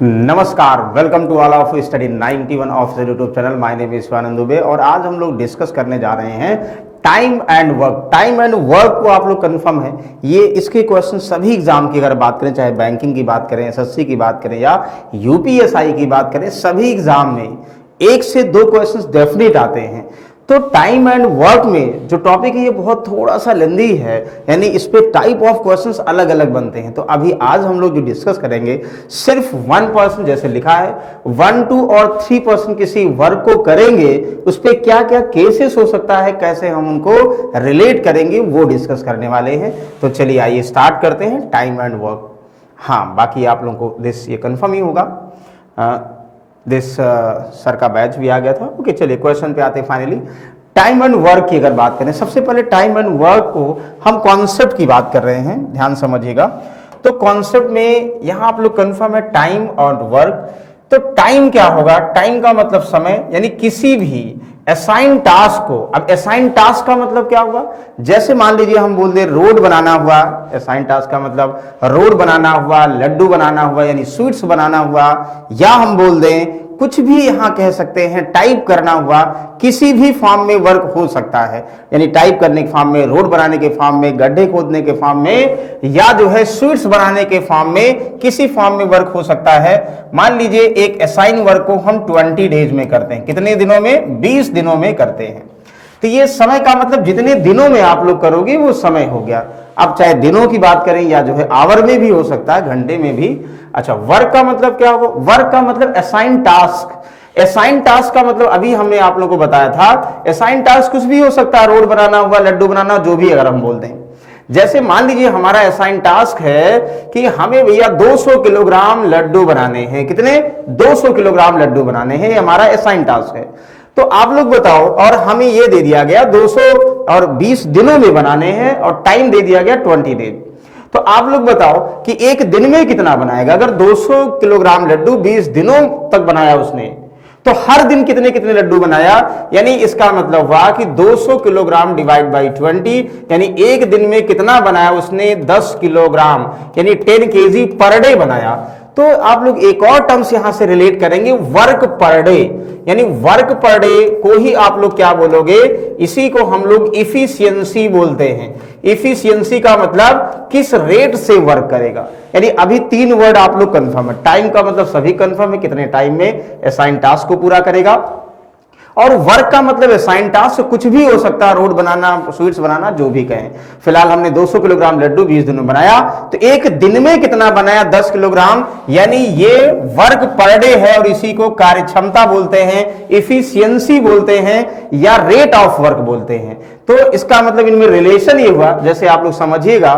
नमस्कार, welcome to all of study 91 of the YouTube channel. My name is Shivanand Dubey और आज हम लोग डिस्कस करने जा रहे हैं time and work. Time and work को आप लोग कंफर्म है, ये इसके क्वेश्चन सभी एग्जाम की अगर बात करें, चाहे बैंकिंग की बात करें, एसएससी की बात करें या यूपीएसआई की बात करें, सभी एग्जाम में 1 से 2 क्वेश्चन डेफिनेट आते हैं। तो टाइम एंड वर्क में जो टॉपिक है ये बहुत थोड़ा सा लेंदी है, यानी इस पे टाइप ऑफ क्वेश्चंस अलग अलग बनते हैं। तो अभी आज हम लोग जो डिस्कस करेंगे सिर्फ 1% जैसे लिखा है 1, 2 और 3% किसी वर्क को करेंगे, उस पे क्या क्या केसेस हो सकता है, कैसे हम उनको रिलेट करेंगे, वो डिस्कस करने वाले हैं। तो चलिए आइए स्टार्ट करते हैं टाइम एंड वर्क। हाँ, बाकी आप लोगों को दिस ये कन्फर्म ही होगा। सर का बैच भी आ गया था। ओके, चलिए क्वेश्चन पे आते हैं। फाइनली टाइम एंड वर्क की अगर बात करें, सबसे पहले टाइम एंड वर्क को हम कॉन्सेप्ट की बात कर रहे हैं, ध्यान समझिएगा। तो कॉन्सेप्ट में यहां आप लोग कंफर्म है टाइम और वर्क। तो टाइम क्या होगा? टाइम का मतलब समय, यानी किसी भी असाइन टास्क को। अब असाइन टास्क का मतलब क्या हुआ? जैसे मान लीजिए हम बोल दें रोड बनाना हुआ, असाइन टास्क का मतलब रोड बनाना हुआ, लड्डू बनाना हुआ यानी स्वीट्स बनाना हुआ, या हम बोल दें कुछ भी यहां कह सकते हैं टाइप करना हुआ, किसी भी फॉर्म में वर्क हो सकता है। यानी टाइप करने के फॉर्म में, रोड बनाने के फॉर्म में, गड्ढे खोदने के फॉर्म में, या जो है स्वीट्स बनाने के फॉर्म में, किसी फॉर्म में वर्क हो सकता है। मान लीजिए एक असाइन वर्क को हम 20 डेज में करते हैं। कितने दिनों में? 20 दिनों में करते हैं। तो ये समय का मतलब जितने दिनों में आप लोग करोगे वो समय हो गया। अब चाहे दिनों की बात करें या जो है आवर में भी हो सकता है, घंटे में भी। अच्छा, वर्क का मतलब क्या होगा? वर्क का मतलब असाइन टास्क। असाइन टास्क का मतलब अभी हमने आप लोगों को बताया था, असाइन टास्क कुछ भी हो सकता है, रोड बनाना हुआ, लड्डू बनाना, जो भी अगर हम बोल दें। जैसे मान लीजिए हमारा असाइन टास्क है कि हमें भैया 200 किलोग्राम लड्डू बनाने हैं। कितने? 200 किलोग्राम लड्डू बनाने हैं, हमारा असाइन टास्क है। तो आप लोग बताओ, और हमें ये दे दिया गया 200 और 20 दिनों में बनाने हैं और टाइम दे दिया गया 20 डेज। तो आप लोग बताओ कि एक दिन में कितना बनाएगा? अगर 200 किलोग्राम लड्डू 20 दिनों तक बनाया उसने, तो हर दिन कितने कितने लड्डू बनाया? यानी इसका मतलब हुआ कि 200 किलोग्राम डिवाइड बाई 20, यानी एक दिन में कितना बनाया उसने? 10 किलोग्राम, यानी 10 केजी पर डे बनाया। तो आप लोग एक और टर्म्स यहां से रिलेट करेंगे, वर्क पर डे। यानी वर्क पर डे को ही आप लोग क्या बोलोगे? इसी को हम लोग इफिशियंसी बोलते हैं। इफिशियंसी का मतलब किस रेट से वर्क करेगा। यानी अभी 3 वर्ड आप लोग कंफर्म है। टाइम का मतलब सभी कंफर्म है, कितने टाइम में असाइन टास्क को पूरा करेगा। और वर्क का मतलब असाइन टास्क कुछ भी हो सकता है, रोड बनाना, स्वीट्स बनाना, जो भी कहें। फिलहाल हमने 200 किलोग्राम लड्डू 20 दिनों में बनाया, तो एक दिन में कितना बनाया? 10 किलोग्राम। यानी ये वर्क पर डे है और इसी को कार्य क्षमता बोलते हैं, इफिशियंसी बोलते हैं, या रेट ऑफ वर्क बोलते हैं। तो इसका मतलब इनमें रिलेशन ये हुआ, जैसे आप लोग समझिएगा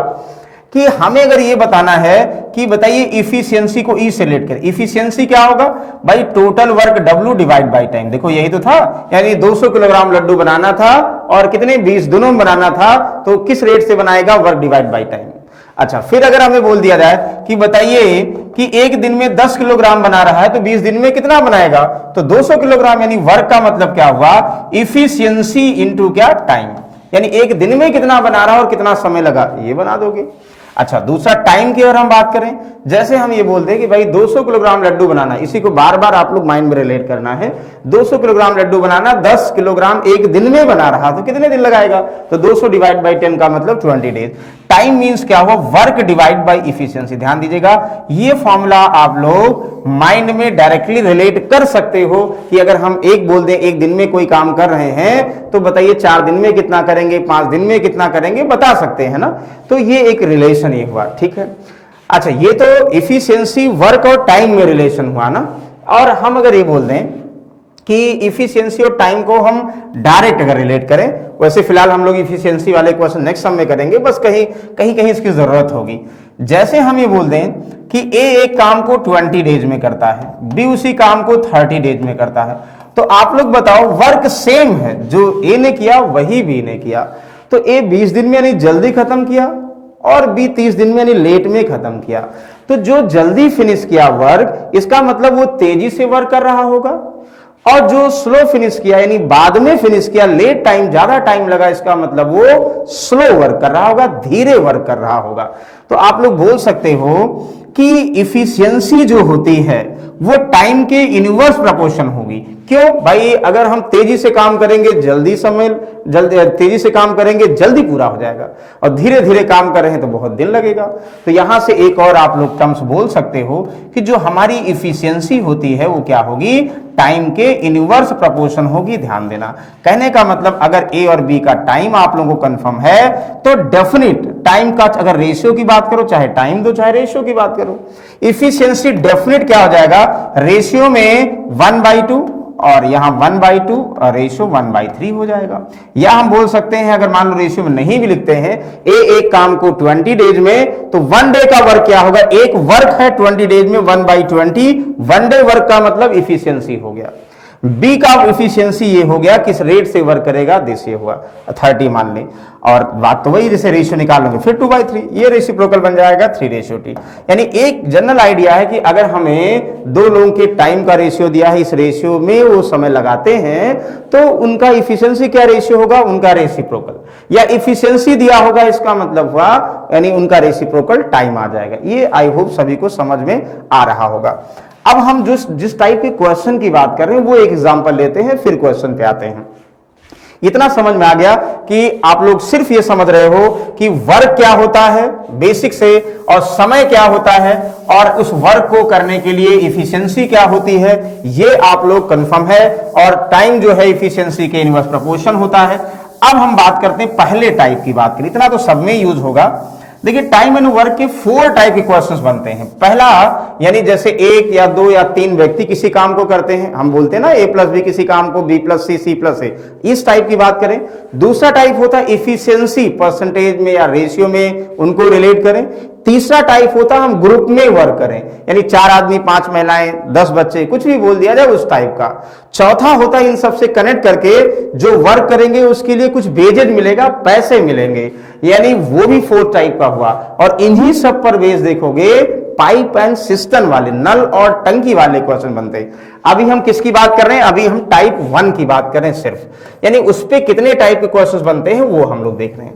कि हमें अगर ये बताना है कि बताइए इफिशियंसी को ई से रिलेट करें। इफिशियंसी क्या होगा भाई? Total work W divide by time. देखो यही तो था, यानी 200 किलोग्राम लड्डू बनाना था और कितने? 20 दिनों में बनाना था, तो किस रेट से बनाएगा? Work divide by time. अच्छा, फिर अगर हमें बोल दिया जाए कि बताइए कि एक दिन में 10 किलोग्राम बना रहा है, तो 20 दिन में कितना बनाएगा? तो 200 किलोग्राम। यानी वर्क का मतलब क्या हुआ? इफिशियंसी इंटू क्या? टाइम। यानी एक दिन में कितना बना रहा है और कितना समय लगा, ये बना दोगे। अच्छा, दूसरा टाइम की अगर हम बात करें, जैसे हम ये बोलते हैं कि भाई 200 किलोग्राम लड्डू बनाना, इसी को बार बार आप लोग माइंड में रिलेट करना है। 200 किलोग्राम लड्डू बनाना, 10 किलोग्राम एक दिन में बना रहा, तो कितने दिन लगाएगा? तो 200 डिवाइड बाई 10 का मतलब 20 डेज। टाइम मींस क्या हुआ? Work divide by efficiency. ध्यान दीजिएगा, ये फॉर्मूला आप लोग माइंड में डायरेक्टली रिलेट कर सकते हो कि अगर हम एक बोल दें एक दिन में कोई काम कर रहे हैं, तो बताइए 4 दिन में कितना करेंगे, 5 दिन में कितना करेंगे, बता सकते हैं ना। तो ये एक रिलेशन ये हुआ, ठीक है। अच्छा, ये तो इफिशियंसी वर्क और टाइम में रिलेशन हुआ ना। और हम अगर ये बोल दें कि इफिशियंसी और टाइम को हम डायरेक्ट अगर रिलेट करें, वैसे फिलहाल हम लोग इफिशियंसी वाले क्वेश्चन नेक्स्ट सम में करेंगे, बस कहीं कहीं इसकी जरूरत होगी। जैसे हम ये बोल दें कि ए एक काम को 20 डेज में करता है, बी उसी काम को 30 डेज में करता है, तो आप लोग बताओ वर्क सेम है, जो ए ने किया वही बी ने किया। तो ए 20 दिन में यानी जल्दी खत्म किया और बी 30 दिन में यानी लेट में खत्म किया। तो जो जल्दी फिनिश किया वर्क, इसका मतलब वो तेजी से वर्क कर रहा होगा, और जो स्लो फिनिश किया यानी बाद में फिनिश किया, लेट टाइम, ज्यादा टाइम लगा, इसका मतलब वो स्लो वर्क कर रहा होगा, धीरे वर्क कर रहा होगा। तो आप लोग बोल सकते हो कि इफिशियंसी जो होती है वो टाइम के इनवर्स प्रोपोर्शन होगी। क्यों भाई, अगर हम तेजी से काम करेंगे तेजी से काम करेंगे जल्दी पूरा हो जाएगा, और धीरे धीरे काम कर रहे हैं तो बहुत दिन लगेगा। तो यहां से एक और आप लोग टर्म्स बोल सकते हो कि जो हमारी इफिशियंसी होती है वो क्या होगी, टाइम के इनवर्स प्रोपोर्शन होगी। ध्यान देना, कहने का मतलब अगर ए और बी का टाइम आप लोगों को कंफर्म है तो डेफिनेट टाइम का, अगर रेशियो की बात करो, चाहे टाइम दो चाहे रेशियो की बात करो, इफिशियंसी डेफिनेट क्या हो जाएगा, रेशियो में 1/2 और यहां 1/2 और रेशियो 1/3 हो जाएगा। या हम बोल सकते हैं, अगर मान लो रेशियो में नहीं भी लिखते हैं, एक काम को 20 डेज में, तो 1 डे का वर्क क्या होगा, एक वर्क है 20 डेज में 1/20, 1 डे वर्क का मतलब इफिशियंसी हो गया। बी का इफिशियंसी ये हो गया, किस रेट से वर्क करेगा, दिस ये हुआ 30 मान लें, और बात तो वही, जैसे रेशियो निकालोगे फिर 2/3, ये रेसिप्रोकल बन जाएगा 3:2। यानी एक जनरल आइडिया है कि अगर हमें दो लोगों के टाइम का रेशियो दिया है, इस रेशियो में वो समय लगाते हैं, तो उनका इफिशियंसी क्या रेशियो होगा, उनका रेसिप्रोकल, या इफिशियंसी दिया होगा, इसका मतलब हुआ यानी उनका रेसिप्रोकल टाइम आ जाएगा। ये आई होप सभी को समझ में आ रहा होगा। अब हम जिस टाइप के क्वेश्चन की बात कर रहे हैं वो एक एग्जांपल लेते हैं, फिर क्वेश्चन पे आते हैं। इतना समझ में आ गया कि आप लोग सिर्फ ये समझ रहे हो कि वर्क क्या होता है बेसिक से, और समय क्या होता है, और उस वर्क को करने के लिए इफिशियंसी क्या होती है, ये आप लोग कंफर्म है, और टाइम जो है इफिशियंसी के इनवर्स प्रोपोर्शन होता है। अब हम बात करते हैं पहले टाइप की बात करें, इतना तो सब में यूज होगा। देखिए, टाइम एंड वर्क के 4 टाइप के क्वेश्चंस बनते हैं। पहला, यानी जैसे 1 या 2 या 3 व्यक्ति किसी काम को करते हैं, हम बोलते हैं ना A+B किसी काम को B+C C+A, इस टाइप की बात करें। दूसरा टाइप होता है इफिशियंसी, परसेंटेज में या रेशियो में उनको रिलेट करें। तीसरा टाइप होता है हम ग्रुप में वर्क करें, यानी 4 आदमी 5 महिलाएं 10 बच्चे कुछ भी बोल दिया जाए उस टाइप का। चौथा होता है इन सबसे कनेक्ट करके जो वर्क करेंगे उसके लिए कुछ वेजेज मिलेगा, पैसे मिलेंगे, यानी वो भी 4 टाइप का हुआ। और इन्हीं सब पर बेस देखोगे पाइप एंड सिस्टम वाले, नल और टंकी वाले क्वेश्चन बनते हैं। अभी हम किसकी बात कर रहे हैं, अभी हम टाइप 1 की बात कर रहे हैं सिर्फ, यानी उस पे कितने टाइप के क्वेश्चन बनते हैं वो हम लोग देख रहे हैं।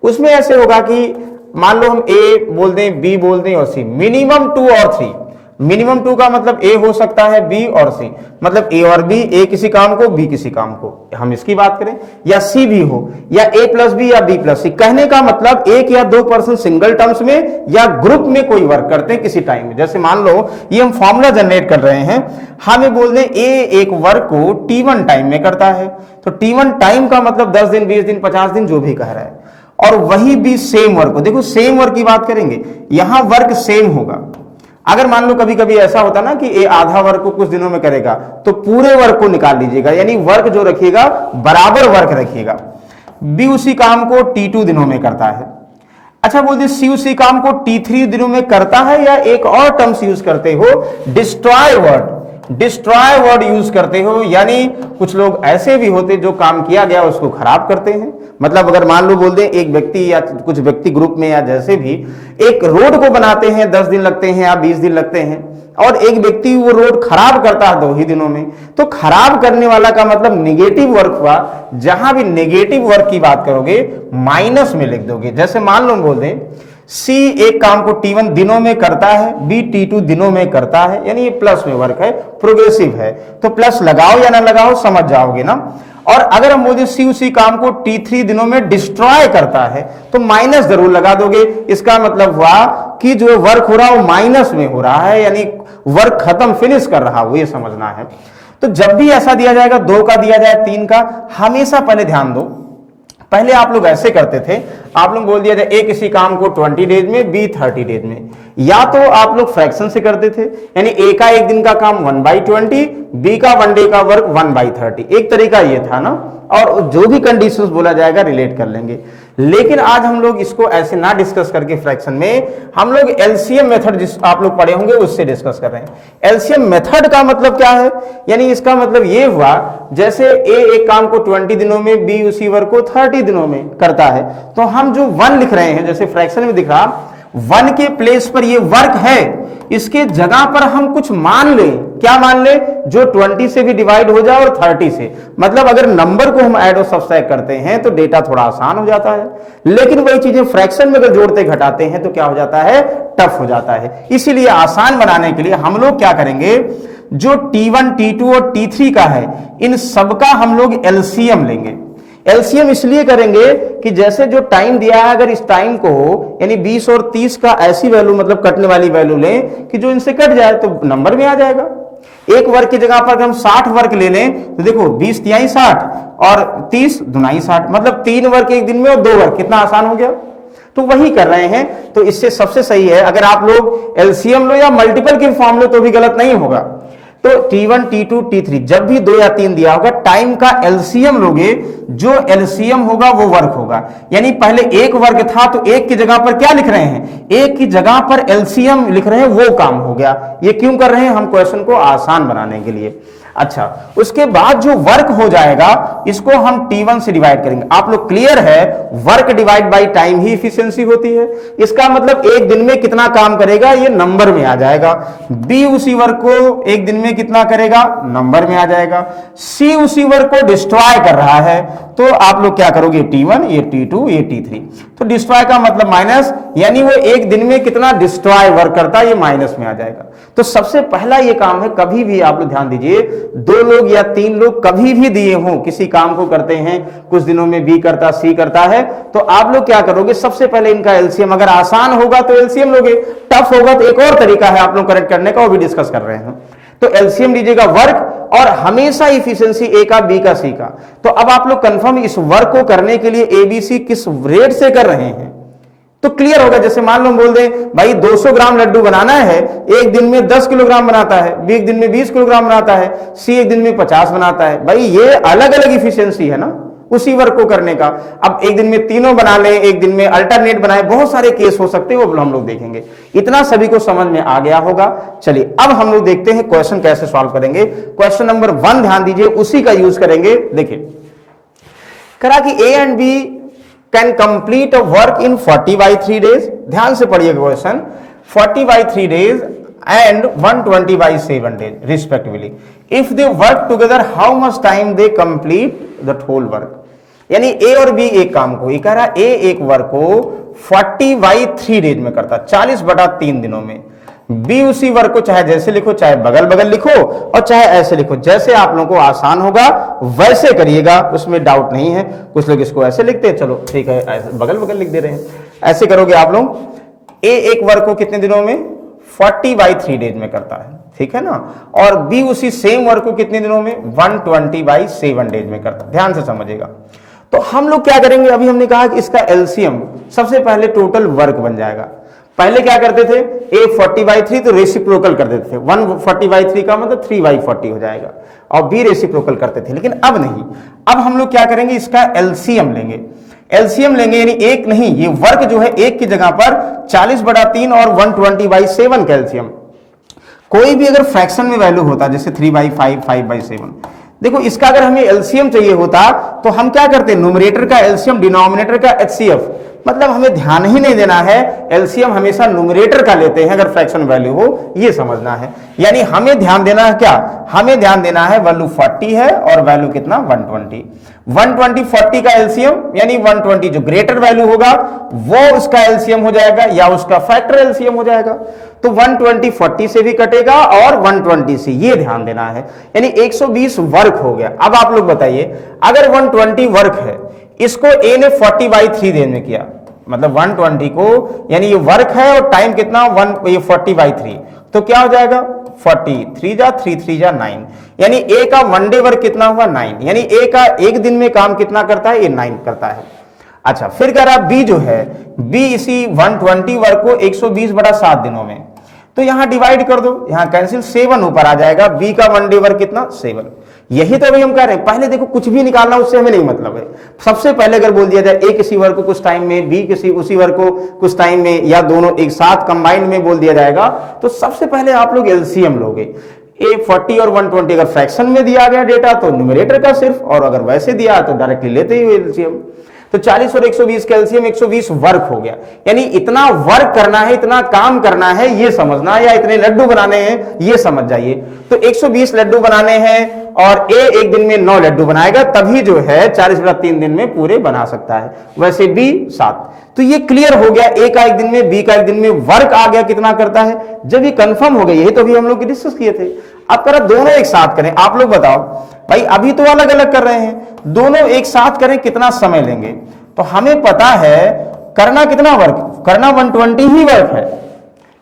उसमें ऐसे होगा कि मान लो हम ए बोल दें, बी बोल दें और सी, मिनिमम 2 और 3। मिनिमम 2 का मतलब ए हो सकता है, बी और सी, मतलब ए और बी, ए किसी काम को, बी किसी काम को, हम इसकी बात करें, या सी भी हो, या A+B या B+C। कहने का मतलब 1 या 2 पर्सन सिंगल टर्म्स में या ग्रुप में कोई वर्क करते हैं किसी टाइम में। जैसे मान लो ये हम फॉर्मूला जनरेट कर रहे हैं, हमें बोल दें ए एक वर्क को T1 टाइम में करता है, तो T1 टाइम का मतलब 10 दिन 20 दिन 50 दिन जो भी कह रहा है, और वही भी सेम वर्क को, देखो सेम वर्क की बात करेंगे, यहां वर्क सेम होगा। अगर मान लो कभी कभी ऐसा होता ना कि ए आधा वर्क को कुछ दिनों में करेगा, तो पूरे वर्क को निकाल लीजिएगा, यानी वर्क जो रखिएगा बराबर वर्क रखिएगा। बी उसी काम को T2 दिनों में करता है। अच्छा बोलते सी उसी काम को T3 दिनों में करता है, या एक और टर्म्स यूज करते हो, डिस्ट्रॉय वर्ड यूज करते हो, यानी कुछ लोग ऐसे भी होते जो काम किया गया उसको खराब करते हैं। मतलब अगर मान लो बोल दें एक व्यक्ति या कुछ व्यक्ति ग्रुप में या जैसे भी एक रोड को बनाते हैं 10 दिन लगते हैं या 20 दिन लगते हैं, और एक व्यक्ति वो रोड खराब करता है 2 ही दिनों में, तो खराब करने वाला का मतलब नेगेटिव वर्क हुआ। जहां भी नेगेटिव वर्क की बात करोगे माइनस में लिख दोगे। जैसे मान लो बोल दें सी एक काम को T1 दिनों में करता है, बी T2 दिनों में करता है, यानी ये प्लस में वर्क है, प्रोग्रेसिव है, तो प्लस लगाओ या ना लगाओ समझ जाओगे ना। और अगर हम बोलते सी उसी काम को T3 दिनों में डिस्ट्रॉय करता है, तो माइनस जरूर लगा दोगे। इसका मतलब हुआ कि जो वर्क हो रहा है वो माइनस में हो रहा है, यानी वर्क खत्म, फिनिश कर रहा हो, ये समझना है। तो जब भी ऐसा दिया जाएगा, 2 का दिया जाए 3 का, हमेशा पहले ध्यान दो, पहले आप लोग ऐसे करते थे, आप लोग बोल दिया जाए ए किसी काम को 20 डेज में, बी 30 डेज में, या तो आप लोग फ्रैक्शन से करते थे, यानी ए का एक दिन का काम 1/20, बी का 1 डे का वर्क 1/30, एक तरीका ये था ना। और जो भी कंडीशंस बोला जाएगा रिलेट कर लेंगे। लेकिन आज हम लोग इसको ऐसे ना डिस्कस करके फ्रैक्शन में, हम लोग एलसीएम मेथड जिस आप लोग पढ़े होंगे उससे डिस्कस कर रहे हैं। एलसीएम मेथड का मतलब क्या है, यानी इसका मतलब ये हुआ जैसे ए एक काम को 20 दिनों में, बी उसी वर्क को 30 दिनों में करता है, तो हम जो 1 लिख रहे हैं, जैसे फ्रैक्शन में दिख रहा 1 के प्लेस पर ये वर्क है, इसके जगह पर हम कुछ मान लें, क्या मान लें, जो 20 से भी डिवाइड हो जाए और 30 से, मतलब अगर नंबर को हम ऐड और सब्सट्रैक्ट करते हैं तो डेटा थोड़ा आसान हो जाता है, लेकिन वही चीजें फ्रैक्शन में अगर जोड़ते घटाते हैं तो क्या हो जाता है, टफ हो जाता है। इसीलिए आसान बनाने के लिए हम लोग क्या करेंगे, जो T1, T2 और T3 का है, इन सबका हम लोग एलसीएम लेंगे। एलसीएम इसलिए करेंगे कि जैसे जो टाइम दिया है, अगर इस टाइम को यानी 20 और 30 का ऐसी वैल्यू, मतलब कटने वाली वैल्यू लें कि जो इनसे कट जाए तो नंबर में आ जाएगा। एक वर्ग की जगह पर हम 60 वर्ग ले लें तो देखो 20 तिहाई 60 और 30 दुनाई 60, मतलब 3 वर्ग एक दिन में और 2 वर्ग, कितना आसान हो गया। तो वही कर रहे हैं, तो इससे सबसे सही है अगर आप लोग एलसीएम लो या मल्टीपल की फॉर्म लो तो भी गलत नहीं होगा। तो T1, T2, T3 जब भी 2 या 3 दिया होगा, टाइम का एलसीएम लोगे, जो एलसीएम होगा वो वर्ग होगा। यानी पहले एक वर्ग था तो एक की जगह पर क्या लिख रहे हैं, एक की जगह पर एलसीएम लिख रहे हैं, वो काम हो गया। ये क्यों कर रहे हैं, हम क्वेश्चन को आसान बनाने के लिए। अच्छा, उसके बाद जो वर्क हो जाएगा इसको हम T1 से डिवाइड करेंगे। आप लोग क्लियर है, work divide by time he efficiency होती है। इसका मतलब एक दिन में कितना काम करेगा ये नंबर में आ जाएगा। बी उसी वर्क को एक दिन में कितना करेगा, नंबर में आ जाएगा। सी उसी वर्क को डिस्ट्रॉय कर रहा है, तो आप लोग क्या करोगे, T1, ये T2, ये T3। तो डिस्ट्रॉय का मतलब माइनस, यानी वो एक दिन में कितना डिस्ट्रॉय वर्क करता है, ये माइनस में आ जाएगा। तो सबसे पहला ये काम है, कभी भी आप लोग ध्यान दीजिए, 2 लोग या 3 लोग कभी भी दिए हों, किसी काम को करते हैं, कुछ दिनों में बी करता, सी करता है, तो आप लोग क्या करोगे, सबसे पहले इनका एलसीएम, अगर आसान होगा तो एलसीएम लोगे, टफ होगा तो एक और तरीका है आप लोग करेक्ट करने का, वो भी डिस्कस कर रहे हैं। तो एलसीएम लीजिएगा वर्क, और हमेशा इफिशिएंसी ए का, बी का, सी का। तो अब आप लोग कंफर्म इस वर्क को करने के लिए एबीसी किस रेट से कर रहे हैं तो क्लियर होगा। जैसे मान लो बोल दें भाई 200 ग्राम लड्डू बनाना है, एक दिन में 10 किलोग्राम बनाता है, बी एक दिन में 20 किलोग्राम बनाता है, सी एक दिन में 50 बनाता है, भाई ये अलग अलग इफिशियंसी है ना उसी वर्क को करने का। अब एक दिन में तीनों बना लें, एक दिन में अल्टरनेट बनाए, बहुत सारे केस हो सकते हैं, वो हम लोग देखेंगे। इतना सभी को समझ में आ गया होगा। चलिए अब हम लोग देखते हैं क्वेश्चन कैसे सॉल्व करेंगे। क्वेश्चन नंबर 1 ध्यान दीजिए, उसी का यूज करेंगे। देखिए करा कि A and B can complete a work in 40/3 days। ध्यान से पढ़िए question, 40/3 days and 120/7 days respectively. If they work together, how much time they complete the whole work? यानी ए और बी एक काम को, ये कह रहा ए एक वर्क को 40/3 डेज में करता, 40/3 दिनों में। बी उसी वर्क को चाहे जैसे लिखो, चाहे बगल बगल लिखो और चाहे ऐसे लिखो, जैसे आप लोगों को आसान होगा वैसे करिएगा, उसमें डाउट नहीं है। कुछ लोग इसको ऐसे लिखते हैं, चलो ठीक है, ऐसे बगल बगल लिख दे रहे हैं, ऐसे करोगे आप लोग। ए एक वर्क को कितने दिनों में, 40/3 डेज में करता है, ठीक है ना। और बी उसी सेम वर्क को कितने दिनों में, 120/7 डेज में करता है। ध्यान से समझिएगा। तो हम लोग क्या करेंगे, अभी हमने कहा कि इसका एलसीएम सबसे पहले टोटल वर्क बन जाएगा। पहले क्या करते थे, ए 40/3 तो रेसिप्रोकल कर देते थे, 140/3 का मतलब 3/40 हो जाएगा, और बी रेसिप्रोकल करते थे। लेकिन अब नहीं, अब हम लोग क्या करेंगे, इसका एलसीएम लेंगे। एलसीएम लेंगे यानी एक नहीं, ये वर्क जो है एक की जगह पर 40/3 और 120/7 का एलसीएम। कोई भी अगर फ्रैक्शन में वैल्यू होता, जैसे 3/5, 5/7, देखो इसका अगर हमें एलसीएम चाहिए होता तो हम क्या करते, न्यूमरेटर का एलसीएम, डिनोमिनेटर का एचसीएफ। मतलब हमें ध्यान ही नहीं देना है, एलसीएम हमेशा न्यूमरेटर का लेते हैं अगर फ्रैक्शन वैल्यू हो, ये समझना है। यानी हमें ध्यान देना है क्या, हमें ध्यान देना है वैल्यू 40 है और वैल्यू कितना 120। 120 40 का एलसीएम, यानी 120 जो ग्रेटर वैल्यू होगा वो उसका एलसीएम हो जाएगा या उसका फैक्टर एलसीएम हो जाएगा। तो 120 40 से भी कटेगा और 120 से, ये ध्यान देना है। यानी 120 वर्क हो गया। अब आप लोग बताइए, अगर 120 वर्क है, इसको ए ने 40/3 डेज में किया, मतलब 120 को, यानी ये वर्क है और टाइम कितना, ये 40/3, तो क्या हो जाएगा 40, 3 जा 3, 3 जा 9, यानी ए का 1 डे वर्क कितना हुआ 9, यानी ए का एक दिन में काम कितना करता है, ये 9 करता है। अच्छा, फिर कह रहा बी जो है, बी इसी 120 वर्क को 120/7 दिनों में, तो यहां डिवाइड कर दो, यहां कैंसिल, 7 ऊपर आ जाएगा। बी का 1 डे वर्क कितना, 7। यही तो अभी हम कह रहे हैं, पहले देखो कुछ भी निकालना उससे हमें नहीं मतलब है। सबसे पहले अगर बोल दिया जाए ए किसी वर्क को कुछ टाइम में, बी किसी उसी वर्क को कुछ टाइम में, या दोनों एक साथ कंबाइंड में बोल दिया जाएगा, तो सबसे पहले आप लोग एलसीएम लोगे। ए 40 और 120 अगर फ्रैक्शन में दिया गया डेटा तो न्यूमरेटर का सिर्फ, और अगर वैसे दिया तो डायरेक्टली लेते ही एलसीएम। तो 40 और 120 कैल्शियम 120 वर्क हो गया, यानी इतना वर्क करना है, इतना काम करना है ये समझना, या इतने लड्डू बनाने हैं ये समझ जाइए। तो 120 लड्डू बनाने हैं और ए एक दिन में 9 लड्डू बनाएगा, तभी जो है 40/3 दिन में पूरे बना सकता है। वैसे बी 7। तो ये क्लियर हो गया, ए का एक दिन में, बी का एक दिन में वर्क आ गया कितना करता है। जब ये कंफर्म हो गया, यही तो अभी हम लोग डिस्कस किए थे। अब करा दोनों एक साथ करें, आप लोग बताओ भाई, अभी तो अलग अलग कर रहे हैं, दोनों एक साथ करें कितना समय लेंगे। तो हमें पता है करना कितना वर्क, करना 120 ही वर्क है,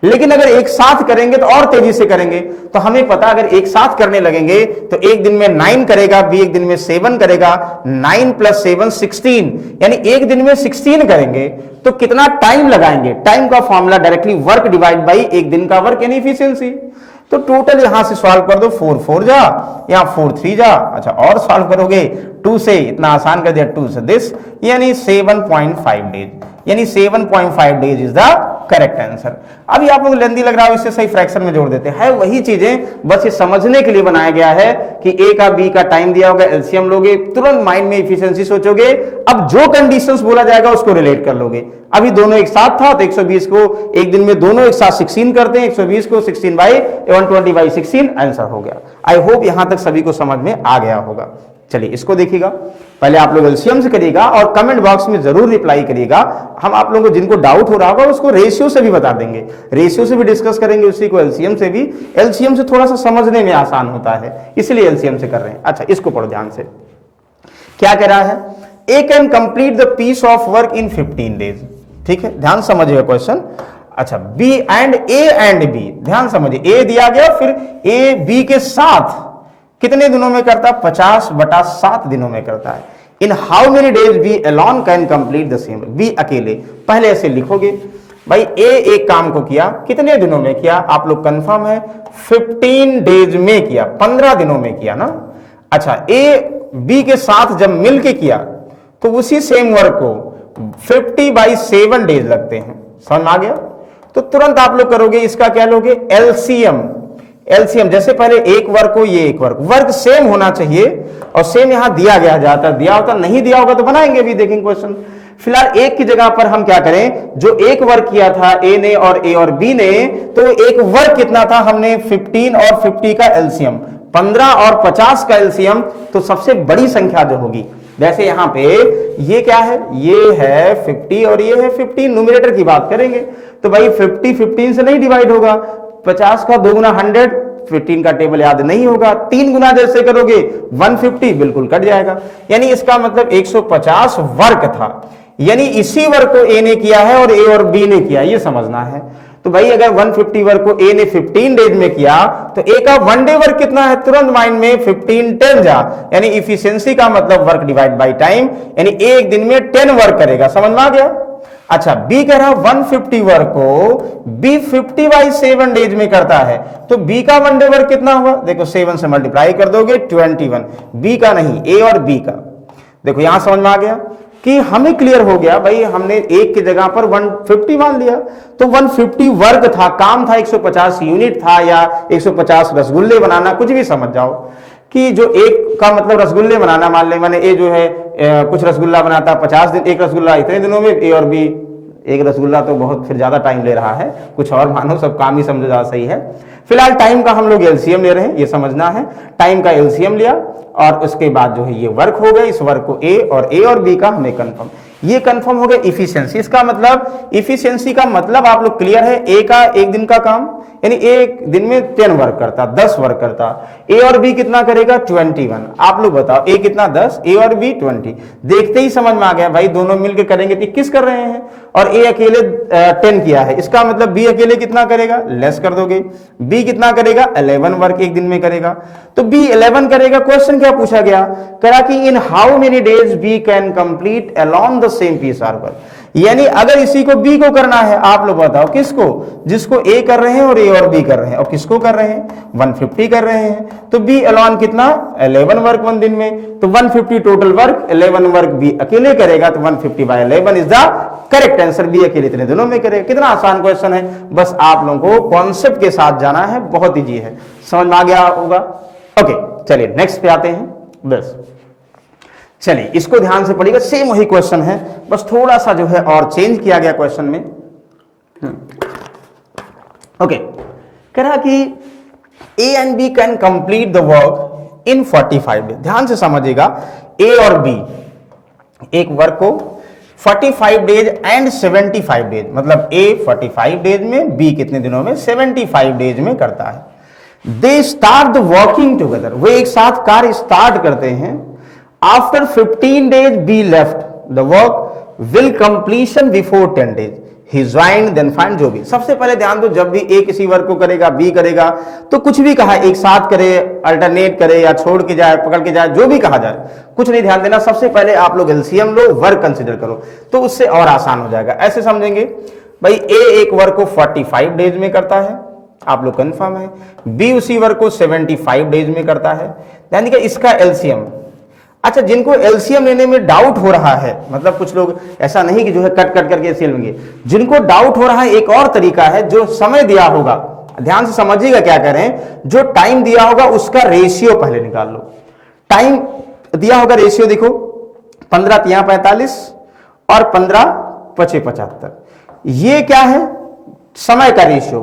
लेकिन अगर एक साथ करेंगे तो और तेजी से करेंगे। तो हमें पता अगर एक साथ करने लगेंगे तो एक दिन में 9 करेगा, बी एक दिन में 7 करेगा, 9 + 7 16, यानी एक दिन में 16 करेंगे। तो कितना टाइम लगाएंगे, टाइम का formula directly work divide by एक दिन का वर्क यानी इफिशियंसी। तो टोटल यहां से सॉल्व कर दो, 4 4 जा, या 4 3 जा, अच्छा और सॉल्व करोगे 2 से, इतना आसान कर दिया 2 से दिस, यानी 7.5 डेज, यानी 7.5 days is the correct answer. अभी आप लोग लेंदी लग रहा है, इससे सही फ्रैक्शन में जोड़ देते हैं, वही चीजें, बस ये समझने के लिए बनाया गया है कि ए का बी का टाइम दिया होगा, एलसीएम लोगे, तुरंत माइंड में इफिशिएंसी सोचोगे, अब जो कंडीशंस बोला जाएगा उसको रिलेट कर लोगे। अभी दोनों एक साथ था तो 120 को एक दिन में दोनों एक साथ 16 करते हैं, 120 को 16/120/16 आंसर हो गया। आई होप यहां तक सभी को समझ में आ गया होगा। चलिए इसको देखिएगा, पहले आप लोग एलसीएम से करिएगा और कमेंट बॉक्स में जरूर रिप्लाई करिएगा। हम आप लोगों को जिनको डाउट हो रहा होगा उसको रेशियो से भी बता देंगे, रेशियो से भी डिस्कस करेंगे, उसी को एलसीएम से भी। एलसीएम से थोड़ा सा समझने में आसान होता है, इसलिए एलसीएम से कर रहे हैं। अच्छा इसको पढ़ो ध्यान से, क्या कह रहा है, A can complete the piece of work in 15 days. ठीक है, ध्यान समझिएगा क्वेश्चन। अच्छा B and A and B, ध्यान समझिए, ए दिया गया, फिर ए बी के साथ कितने दिनों में करता है, 50/7 दिनों में करता है। In how many days B alone can complete the same, B अकेले। पहले ऐसे लिखोगे भाई, ए एक काम को किया, कितने दिनों में किया, आप लोग कंफर्म है 15 डेज में किया, 15 दिनों में किया ना। अच्छा ए बी के साथ जब मिल के किया तो उसी सेम वर्क को 50/7 डेज लगते हैं, समझ आ गया। तो तुरंत आप लोग करोगे, इसका क्या लोगे, एलसीएम। एलसीएम जैसे पहले एक वर्क हो, ये एक वर्क सेम होना चाहिए, और सेम यहां दिया गया जाता, दिया होता नहीं दिया होगा तो बनाएंगे भी, देखेंगे क्वेश्चन। फिलहाल एक की जगह पर हम क्या करें, जो एक वर्क किया था ए ने और ए और बी ने, तो एक वर्क कितना था, हमने 15 और 50 का एलसीएम, 15 और 50 का एलसीएम, तो सबसे बड़ी संख्या जो होगी, जैसे यहां पे ये क्या है, ये है 50 और ये है 15, न्यूमरेटर की बात करेंगे तो भाई 50 15 से नहीं डिवाइड होगा, 50 का 2 गुना 100, 15 का टेबल याद नहीं होगा, 3 गुना जैसे करोगे 150 बिल्कुल कट जाएगा, यानी इसका मतलब 150 वर्क था, यानी इसी वर्क को ए ने किया है और ए और बी ने किया, ये समझना है। तो भाई अगर 150 वर्क को ए ने 15 डेज में किया तो ए का 1 डे वर्क कितना है, तुरंत माइंड में 15 10 जा, यानी इफिशिएंसी का मतलब वर्क डिवाइड बाय टाइम, यानी ए एक दिन में 10 वर्क करेगा, समझ में आ गया। अच्छा बी कह रहा 150 वर्क को बी 50/7 डेज में करता है, तो बी का 1 डे वर्क कितना होगा, देखो 7 से मल्टीप्लाई कर दोगे 21, बी का नहीं ए और बी का। देखो यहां समझ में आ गया कि हमें क्लियर हो गया भाई, हमने एक की जगह पर 150 मान लिया, तो 150 वर्क था, काम था 150 यूनिट था, या 150 रसगुल्ले बनाना, कुछ भी समझ जाओ कि जो एक का मतलब रसगुल्ले बनाना मान ले, माने ए जो है कुछ रसगुल्ला बनाता 50 दिन, एक रसगुल्ला इतने दिनों में, ए और बी, एक रसगुल्ला तो बहुत फिर ज्यादा टाइम ले रहा है, कुछ और मानो, सब काम ही समझो जा सही है। फिलहाल टाइम का हम लोग एलसीएम ले रहे हैं, ये समझना है, टाइम का एलसीएम लिया और उसके बाद जो है ये वर्क हो गया, इस वर्क को ए और बी का हमें कंफर्म, ये कंफर्म हो गया इफिशिएंसी। इसका मतलब इफिशिएंसी का मतलब आप लोग क्लियर है, ए का एक दिन का काम, यानी एक दिन में 10 वर्क करता, 10 वर्क करता, ए और बी कितना करेगा 21, आप लोग बताओ ए कितना 10, ए और बी 20, देखते ही समझ में आ गया भाई दोनों मिलकर करेंगे तो 21 कर रहे हैं, और ए अकेले 10 किया है, इसका मतलब बी अकेले कितना करेगा, लेस कर दोगे, बी कितना करेगा 11 वर्क एक दिन में करेगा, तो बी 11 करेगा। क्वेश्चन क्या पूछा गया, करा कि in how many days B can complete alone the same piece are work, यानी अगर इसी को बी को करना है, आप लोग बताओ किसको, जिसको ए कर रहे हैं और ए और बी कर रहे हैं, और किसको कर रहे हैं 150 कर रहे हैं, तो बी अलोन कितना 11 वर्क 1 दिन में, तो 150 टोटल वर्क, 11 वर्क बी अकेले करेगा, तो 150/11 is the correct answer, B अकेले इतने दिनों में करेगा। कितना आसान क्वेश्चन है, बस आप लोगों को कॉन्सेप्ट के साथ जाना है, बहुत ईजी है, समझ में आ गया होगा। ओके चलिए नेक्स्ट पे आते हैं। बस चलिए इसको ध्यान से पढ़िएगा, सेम वही क्वेश्चन है, बस थोड़ा सा जो है और चेंज किया गया क्वेश्चन में। ओके, कह रहा कि A and B can complete the work in 45 days. ध्यान से समझिएगा, ए और बी एक वर्क को 45 डेज एंड 75 डेज, मतलब ए 45 डेज में, बी कितने दिनों में, 75 डेज में करता है। They start the working together, वे एक साथ कार्य स्टार्ट करते हैं। After 15 days B left the work will completion before 10 days, he joined then find, जो भी। सबसे पहले ध्यान दो, जब भी ए किसी वर्क को करेगा, बी करेगा, तो कुछ भी कहा, एक साथ करे, अल्टरनेट करे, या छोड़ के जाए, पकड़ के जाए, जो भी कहा जाए, कुछ नहीं ध्यान देना। सबसे पहले आप लोग एलसीएम लो, वर्क कंसिडर करो, तो उससे और आसान हो जाएगा। ऐसे समझेंगे भाई, ए एक वर्क को 45 डेज में करता है, आप लोग कंफर्म है। बी उसी वर्क को 75 डेज में करता है, यानी कि इसका एलसीएम। अच्छा, जिनको एलसीएम लेने में डाउट हो रहा है, मतलब कुछ लोग ऐसा नहीं कि जो है कट कट करके एलसीएम लेंगे, जिनको डाउट हो रहा है, एक और तरीका है, जो समय दिया होगा, ध्यान से समझिएगा क्या कह रहे हैं, जो टाइम दिया होगा उसका रेशियो पहले निकाल लो। टाइम दिया होगा, रेशियो देखो, 15 तिया 45 और 15 पचे 75, ये क्या है, समय का रेशियो।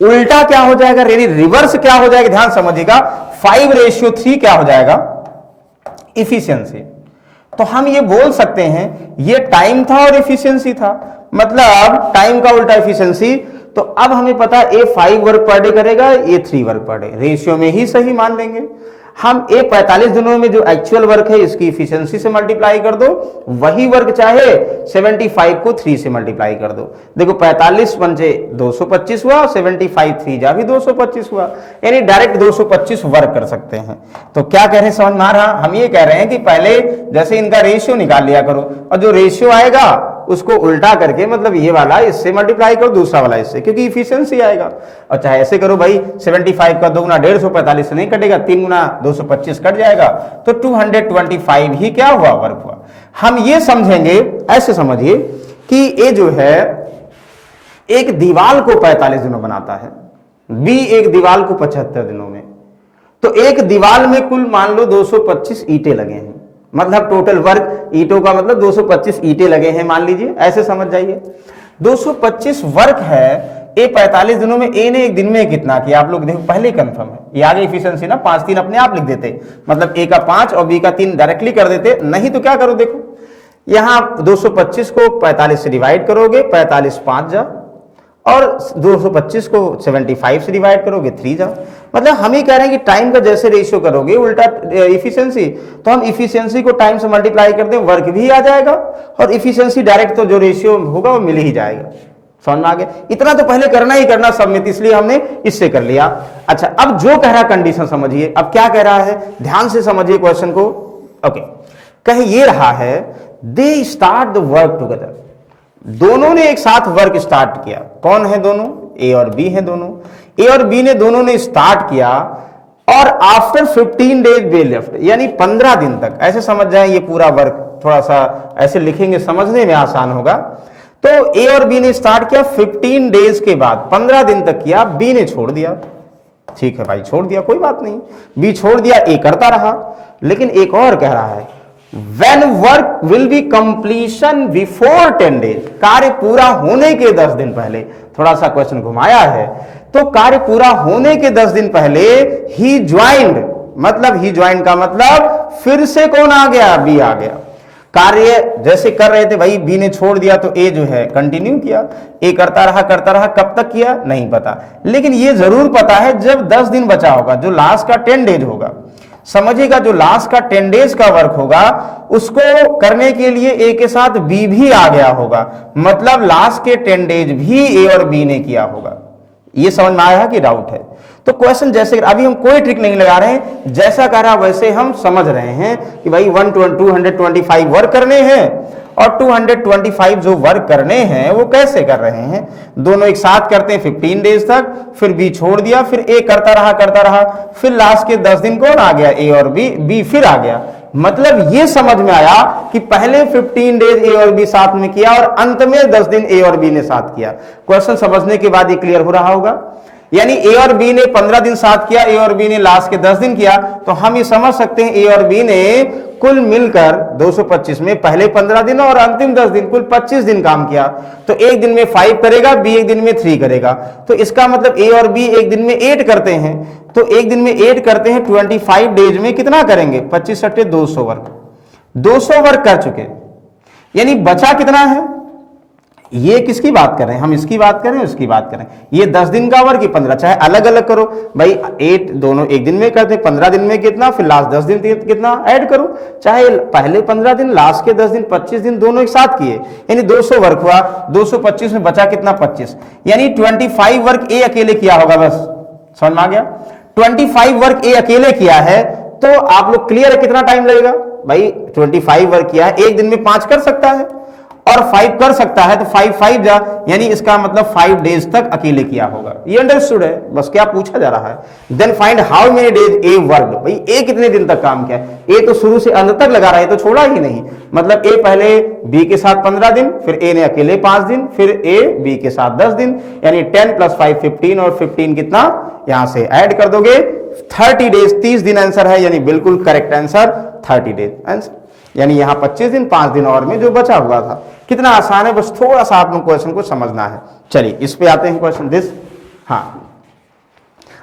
उल्टा क्या हो जाएगा, रिवर्स क्या हो जाएगा, ध्यान समझिएगा, 5:3 क्या हो जाएगा, इफिशियंसी। तो हम ये बोल सकते हैं ये टाइम था और इफिशियंसी था, मतलब टाइम का उल्टा इफिशियंसी। तो अब हमें पता है ए 5 वर्क पर डे करेगा, ये 3 वर्क पर डे, रेशियो में ही सही मान लेंगे हम। ए 45 दिनों में जो एक्चुअल वर्क है इसकी इफिशियंसी से मल्टीप्लाई कर दो, वही वर्क चाहे 75 को 3 से मल्टीप्लाई कर दो। देखो 45 पंचे 225 हुआ, 75 3 जा भी 225 हुआ, यानी डायरेक्ट 225 वर्क कर सकते हैं। तो क्या कह रहे हैं, समझ में आ रहा, हम ये कह रहे हैं कि पहले जैसे इनका रेशियो निकाल लिया करो, और जो रेशियो आएगा उसको उल्टा करके, मतलब ये वाला इससे मल्टीप्लाई करो, दूसरा वाला इससे, क्योंकि इफिशियंसी आएगा। और चाहे ऐसे करो भाई, 75 का 2 गुना 150, 45 से नहीं कटेगा, 3 गुना 225 कट जाएगा, तो 225 ही क्या हुआ, वर्क हुआ। हम ये समझेंगे, ऐसे समझिए कि ये जो है एक दीवार को 45 दिनों बनाता है, बी एक दीवार को 75 दिनों में, तो एक दीवार में कुल मान लो 225 ईंटें लगे हैं, मतलब टोटल वर्क ईंटों का मतलब 225 ईंटें लगे हैं, मान लीजिए, ऐसे समझ जाइए। 225 वर्क है, ए 45 दिनों में, ए ने एक दिन में कितना किया, आप लोग देखो पहले कंफर्म है, ये आगे इफिशियंसी ना, 5 3 अपने आप लिख देते, मतलब ए का 5 और बी का 3 डायरेक्टली कर देते, नहीं तो क्या करो, देखो यहां 225 को 45 से डिवाइड करोगे, 45 5 जा, और 225 को 75 से डिवाइड करोगे, 3 जा। मतलब हम ही कह रहे हैं कि टाइम का जैसे रेशियो करोगे उल्टा इफिशियंसी, तो हम इफिशियंसी को टाइम से मल्टीप्लाई करते हैं, वर्क भी आ जाएगा, और इफिशियंसी डायरेक्ट तो जो रेशियो होगा वो मिल ही जाएगा। समझ में आ गया, इतना तो पहले करना ही करना सब में, इसलिए हमने इससे कर लिया। अच्छा, अब जो कह रहा कंडीशन समझिए, अब क्या कह रहा है, ध्यान से समझिए क्वेश्चन को। ओके, कह ये रहा है, they start the work together, दोनों ने एक साथ वर्क स्टार्ट किया। कौन है दोनों, ए और बी है दोनों, ए और बी ने दोनों ने स्टार्ट किया, और आफ्टर 15 डेज बे लेफ्ट, यानी 15 दिन तक, ऐसे समझ जाए ये पूरा वर्क, थोड़ा सा ऐसे लिखेंगे समझने में आसान होगा। तो ए और बी ने स्टार्ट किया, 15 डेज के बाद 15 दिन तक किया, बी ने छोड़ दिया, ठीक है भाई छोड़ दिया, कोई बात नहीं, बी छोड़ दिया, ए करता रहा। लेकिन एक और कह रहा है, When work will be completion before 10 days, कार्य पूरा होने के 10 दिन पहले, थोड़ा सा क्वेश्चन घुमाया है, तो कार्य पूरा होने के 10 दिन पहले ही ज्वाइंड, मतलब ही ज्वाइंड का मतलब फिर से कौन आ गया, बी आ गया। कार्य जैसे कर रहे थे भाई, बी ने छोड़ दिया तो ए जो है कंटिन्यू किया, ए करता रहा, कब तक किया नहीं पता, लेकिन ये जरूर पता है जब 10 दिन बचा होगा, जो लास्ट का 10 डेज होगा, समझिएगा, जो लास्ट का 10 डेज का वर्क होगा उसको करने के लिए ए के साथ बी भी आ गया होगा, मतलब लास्ट के 10 डेज भी ए और बी ने किया होगा। ये समझ में आया कि डाउट है? तो क्वेश्चन जैसे, अभी हम कोई ट्रिक नहीं लगा रहे हैं, जैसा कह रहा वैसे हम समझ रहे हैं कि भाई 225 वर्क करने हैं, और 225 जो वर्क करने हैं वो कैसे कर रहे हैं, दोनों एक साथ करते हैं 15 डेज तक, फिर बी छोड़ दिया, फिर ए करता रहा, फिर लास्ट के 10 दिन कौन आ गया, ए और बी फिर आ गया। मतलब ये समझ में आया कि पहले 15 डेज ए और बी साथ में किया, और अंत में 10 दिन ए और बी ने साथ किया। क्वेश्चन समझने के बाद ये क्लियर हो रहा होगा, यानी ए और बी ने 15 दिन साथ किया, ए और बी ने लास्ट के 10 दिन किया, तो हम ये समझ सकते हैं ए और बी ने कुल मिलकर 225 में पहले 15 दिन और अंतिम 10 दिन, कुल 25 दिन काम किया। तो एक दिन में 5 करेगा, बी एक दिन में 3 करेगा। तो इसका मतलब ए और बी एक दिन में 8 करते हैं। तो एक दिन में 8 करते हैं, 25 डेज में कितना करेंगे? 25 सट्टे 200 वर्क, 200 वर्क कर चुके। यानी बचा कितना है? ये किसकी बात कर रहे हैं? हम इसकी बात करें, उसकी बात करें। ये 10 दिन का वर्क, ये 15, चाहे अलग अलग करो भाई। 8 दोनों एक दिन में करते, 15 दिन में कितना, फिर लास्ट 10 दिन कितना ऐड करो। चाहे पहले 15 दिन, लास्ट के 10 दिन, 25 दिन दोनों एक साथ किए, यानी 200 वर्क हुआ। 225 में बचा कितना? 25। यानी 25 वर्क ए अकेले किया होगा। बस समझ में आ गया? 25 वर्क ए अकेले किया है। तो आप लोग क्लियर है कितना टाइम लगेगा भाई? 25 वर्क किया है, एक दिन में 5 कर सकता है और 5 कर सकता है, तो 5 जा, यानी इसका मतलब 5 डेज तक अकेले किया होगा। ये अंडरस्टूड है? बस क्या पूछा जा रहा है? Then find how many days A worked. भाई ए कितने दिन तक काम किया? ए तो शुरू से अंत तक लगा रहा है, तो छोड़ा ही नहीं। मतलब ए पहले बी के साथ 15 दिन, फिर ए ने अकेले 5 दिन, फिर ए बी के साथ 10 दिन, यानी 10 + 5 15, और 15 कितना यहां से ऐड कर दोगे 30 डेज, 30 दिन आंसर है, यानी बिल्कुल करेक्ट आंसर 30 डेज आंसर। यानी यहां 25 दिन, 5 दिन और में जो बचा हुआ था। कितना आसान है, बस थोड़ा सा आप लोग क्वेश्चन को समझना है। चलिए इस पे आते हैं क्वेश्चन दिस।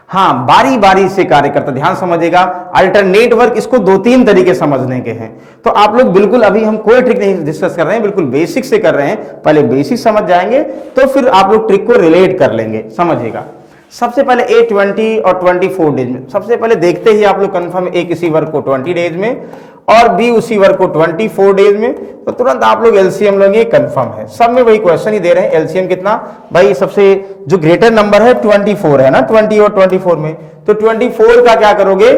हाँ, बारी बारी से कार्य करता, ध्यान समझिएगा। अल्टरनेट वर्क, इसको 2-3 तरीके समझने के हैं। तो आप लोग बिल्कुल, अभी हम कोई ट्रिक नहीं डिस्कस कर रहे हैं, बिल्कुल बेसिक से कर रहे हैं। पहले बेसिक समझ जाएंगे तो फिर आप लोग ट्रिक को रिलेट कर लेंगे। समझिएगा, सबसे पहले ए 20 और 24 डेज में, सबसे पहले देखते ही आप लोग कंफर्म ए किसी वर्क को 20 डेज में और बी उसी वर्क को 24 डेज में, तो तुरंत आप लोग एलसीएम लोगे, कंफर्म है। सब में वही क्वेश्चन ही दे रहे हैं। एलसीएम कितना भाई? सबसे जो ग्रेटर नंबर है 24 है ना, 20 और 24 में। तो 24 का क्या करोगे?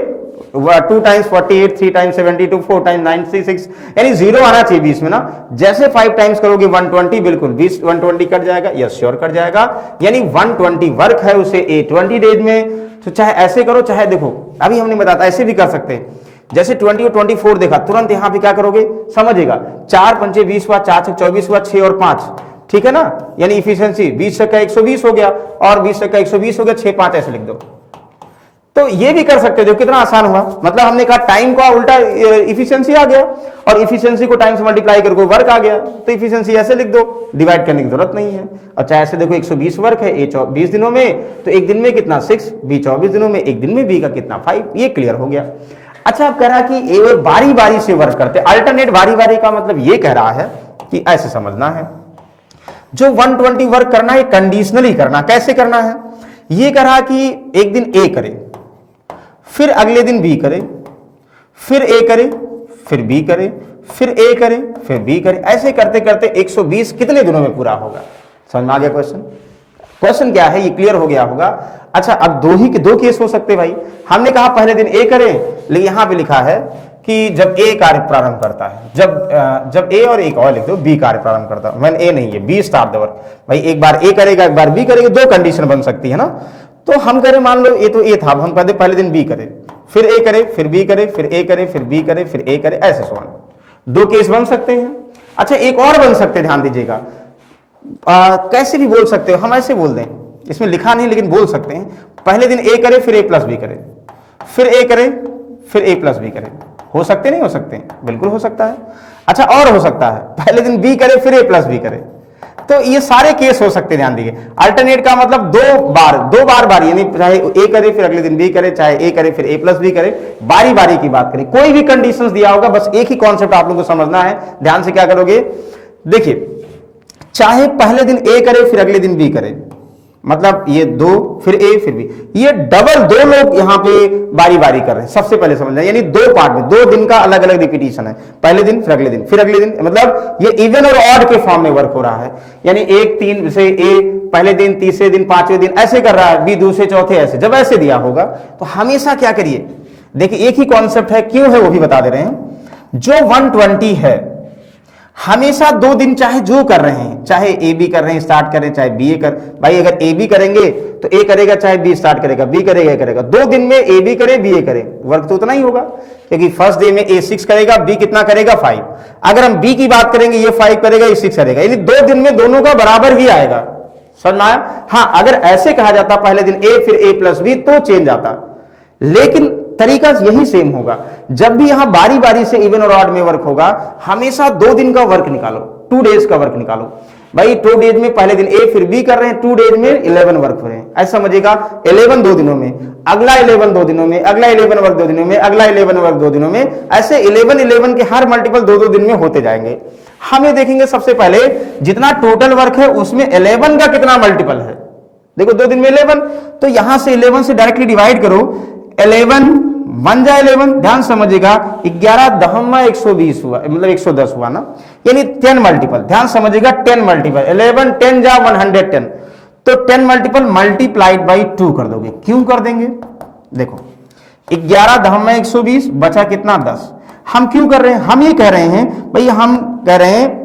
2 टाइम्स 48, 3 टाइम्स 72, 4 टाइम्स 96, यानी 0 आना चाहिए बीच में ना। जैसे 5 टाइम्स करोगे 120, बिल्कुल 120 कट जाएगा, यस श्योर कट जाएगा। यानी 120 वर्क है उसे ए 20 डेज में। तो चाहे ऐसे करो, चाहे देखो अभी हमने बताया ऐसे भी कर सकते हैं। जैसे 20 और 24 देखा, तुरंत यहां पे क्या करोगे? समझिएगा, 4 पंचे 20 हुआ, 4 6 24 हुआ, 6 और 5, ठीक है ना। यानी इफिशिएंसी 20 का 120 हो गया, और 20 का 120 हो गया, 6 5 ऐसे लिख दो। तो ये भी कर सकते हो, कितना आसान हुआ। मतलब हमने कहा टाइम का उल्टा इफिशिएंसी आ गया, और इफिशिएंसी को टाइम से मल्टीप्लाई करके वर्क आ गया। तो इफिशिएंसी ऐसे लिख दो, डिवाइड करने की जरूरत नहीं है। और चाहे ऐसे देखो 120 वर्क है ए 20 दिनों में, तो एक दिन में कितना 6, बी 24 दिनों में, एक दिन में बी का कितना 5। ये क्लियर हो गया। अच्छा, अब कह रहा कि ए बारी बारी से वर्क करते, अल्टरनेट बारी बारी का मतलब ये कह रहा है कि ऐसे समझना है, जो 120 वर्क करना है कंडीशनली करना। कैसे करना है? ये कह रहा कि एक दिन ए करे, फिर अगले दिन बी करे, फिर ए करे, फिर बी करे, फिर ए करे, फिर बी करे। ऐसे करते करते 120 कितने दिनों में पूरा होगा? समझ में आ गया क्वेश्चन? क्वेश्चन क्या है ये क्लियर हो गया होगा। अच्छा, अब दो केस हो सकते भाई। हमने कहा पहले दिन ए करें, लेकिन यहां पे लिखा है कि जब ए कार्य प्रारंभ करता है, जब ए और एक और लिख दो बी कार्य प्रारंभ करता है। मैंने ए नहीं है, बी स्टार्ट द वर्क। भाई एक बार ए करेगा, एक बार बी करेगा, 2 कंडीशन बन सकती है ना। तो हम करें, मान लो ए तो ए था, हम कहते पहले दिन बी करे, फिर ए करे, फिर बी करे, फिर ए करे, फिर बी करे, फिर ए करे, ऐसे सवाल। 2 केस बन सकते हैं। अच्छा, एक और बन सकते हैं, ध्यान दीजिएगा। कैसे भी बोल सकते हो, हम ऐसे बोल दें, इसमें लिखा नहीं लेकिन बोल सकते हैं। पहले दिन ए करे, फिर ए प्लस बी करे, फिर ए करे, फिर ए प्लस बी करे। हो सकते नहीं हो सकते? बिल्कुल हो सकता है। अच्छा, और हो सकता है पहले दिन बी करे, फिर ए प्लस बी करे। तो ये सारे केस हो सकते हैं, ध्यान दीजिए। अल्टरनेट का मतलब 2 बार, यानी चाहे ए करे फिर अगले दिन बी करे, चाहे ए करे फिर ए प्लस बी करे, बारी बारी की बात करें। कोई भी कंडीशंस दिया होगा, बस एक ही कॉन्सेप्ट आप लोगों को समझना है। ध्यान से क्या करोगे? देखिए, चाहे पहले दिन ए करे फिर अगले दिन बी करे, मतलब ये 2 फिर ए फिर बी, ये डबल 2 लोग यहां पे बारी बारी कर रहे हैं। सबसे पहले समझना, यानी 2 पार्ट में 2 दिन का अलग अलग रिपीटिशन है। पहले दिन फिर अगले दिन, फिर अगले दिन, मतलब ये इवन और ऑड के फॉर्म में वर्क हो रहा है। यानी 1 3 से ए पहले दिन, तीसरे दिन, 5वें दिन ऐसे कर रहा है, बी दूसरे चौथे ऐसे। जब ऐसे दिया होगा तो हमेशा क्या करिए, देखिए एक ही कॉन्सेप्ट है, क्यों है वो भी बता दे रहे हैं। जो 120 है, हमेशा 2 दिन चाहे जो कर रहे हैं, चाहे ए बी कर रहे हैं स्टार्ट करें, चाहे बी ए कर, भाई अगर ए बी करेंगे तो ए करेगा, चाहे बी स्टार्ट करेगा, बी करेगा, ए करेगा। 2 दिन में ए बी करे, बी ए करे, वर्क तो उतना ही होगा, क्योंकि फर्स्ट डे में ए 6 करेगा, बी कितना करेगा 5। अगर हम बी की बात करेंगे, ये 5 करेगा, ये 6 करेगा, यानी 2 दिन में दोनों का बराबर ही आएगा। समझ आया? हाँ, अगर ऐसे कहा जाता पहले दिन ए फिर ए प्लस बी तो चेंज आता, लेकिन तरीका यही सेम होगा। जब भी यहां बारी बारी से इवन और ऑड में वर्क होगा, हमेशा 2 दिन का वर्क निकालो, 2 डेज का वर्क निकालो। भाई 2 डेज में पहले दिन ए फिर बी कर रहे हैं, 2 डेज में 11 वर्क हो रहे हैं, ऐसा समझिएगा। 11 2 दिनों में, अगला 11 2 दिनों में, अगला 11 वर्क 2 दिनों में, अगला 11 वर्क 2 दिनों में, ऐसे 11 के हर मल्टीपल 2 दिन में होते जाएंगे। हमें देखेंगे सबसे पहले जितना टोटल वर्क है उसमें 11 का कितना मल्टीपल है। देखो 2 दिन में 11, तो यहां से 11 से डायरेक्टली डिवाइड करो, 11 1 जा 11, ध्यान समझिएगा, 11 दहम्मा 120 हुआ, मतलब 110 हुआ ना, यानी 10 मल्टीपल, ध्यान समझिएगा 10 मल्टीपल, 11 10 जा 110, तो 10 मल्टीपल मल्टीप्लाइड बाई 2 कर दोगे। क्यों कर देंगे, देखो 11 दहम्मा 120 बचा कितना 10। हम क्यों कर रहे हैं, हम ये कह रहे हैं भाई, हम कह रहे हैं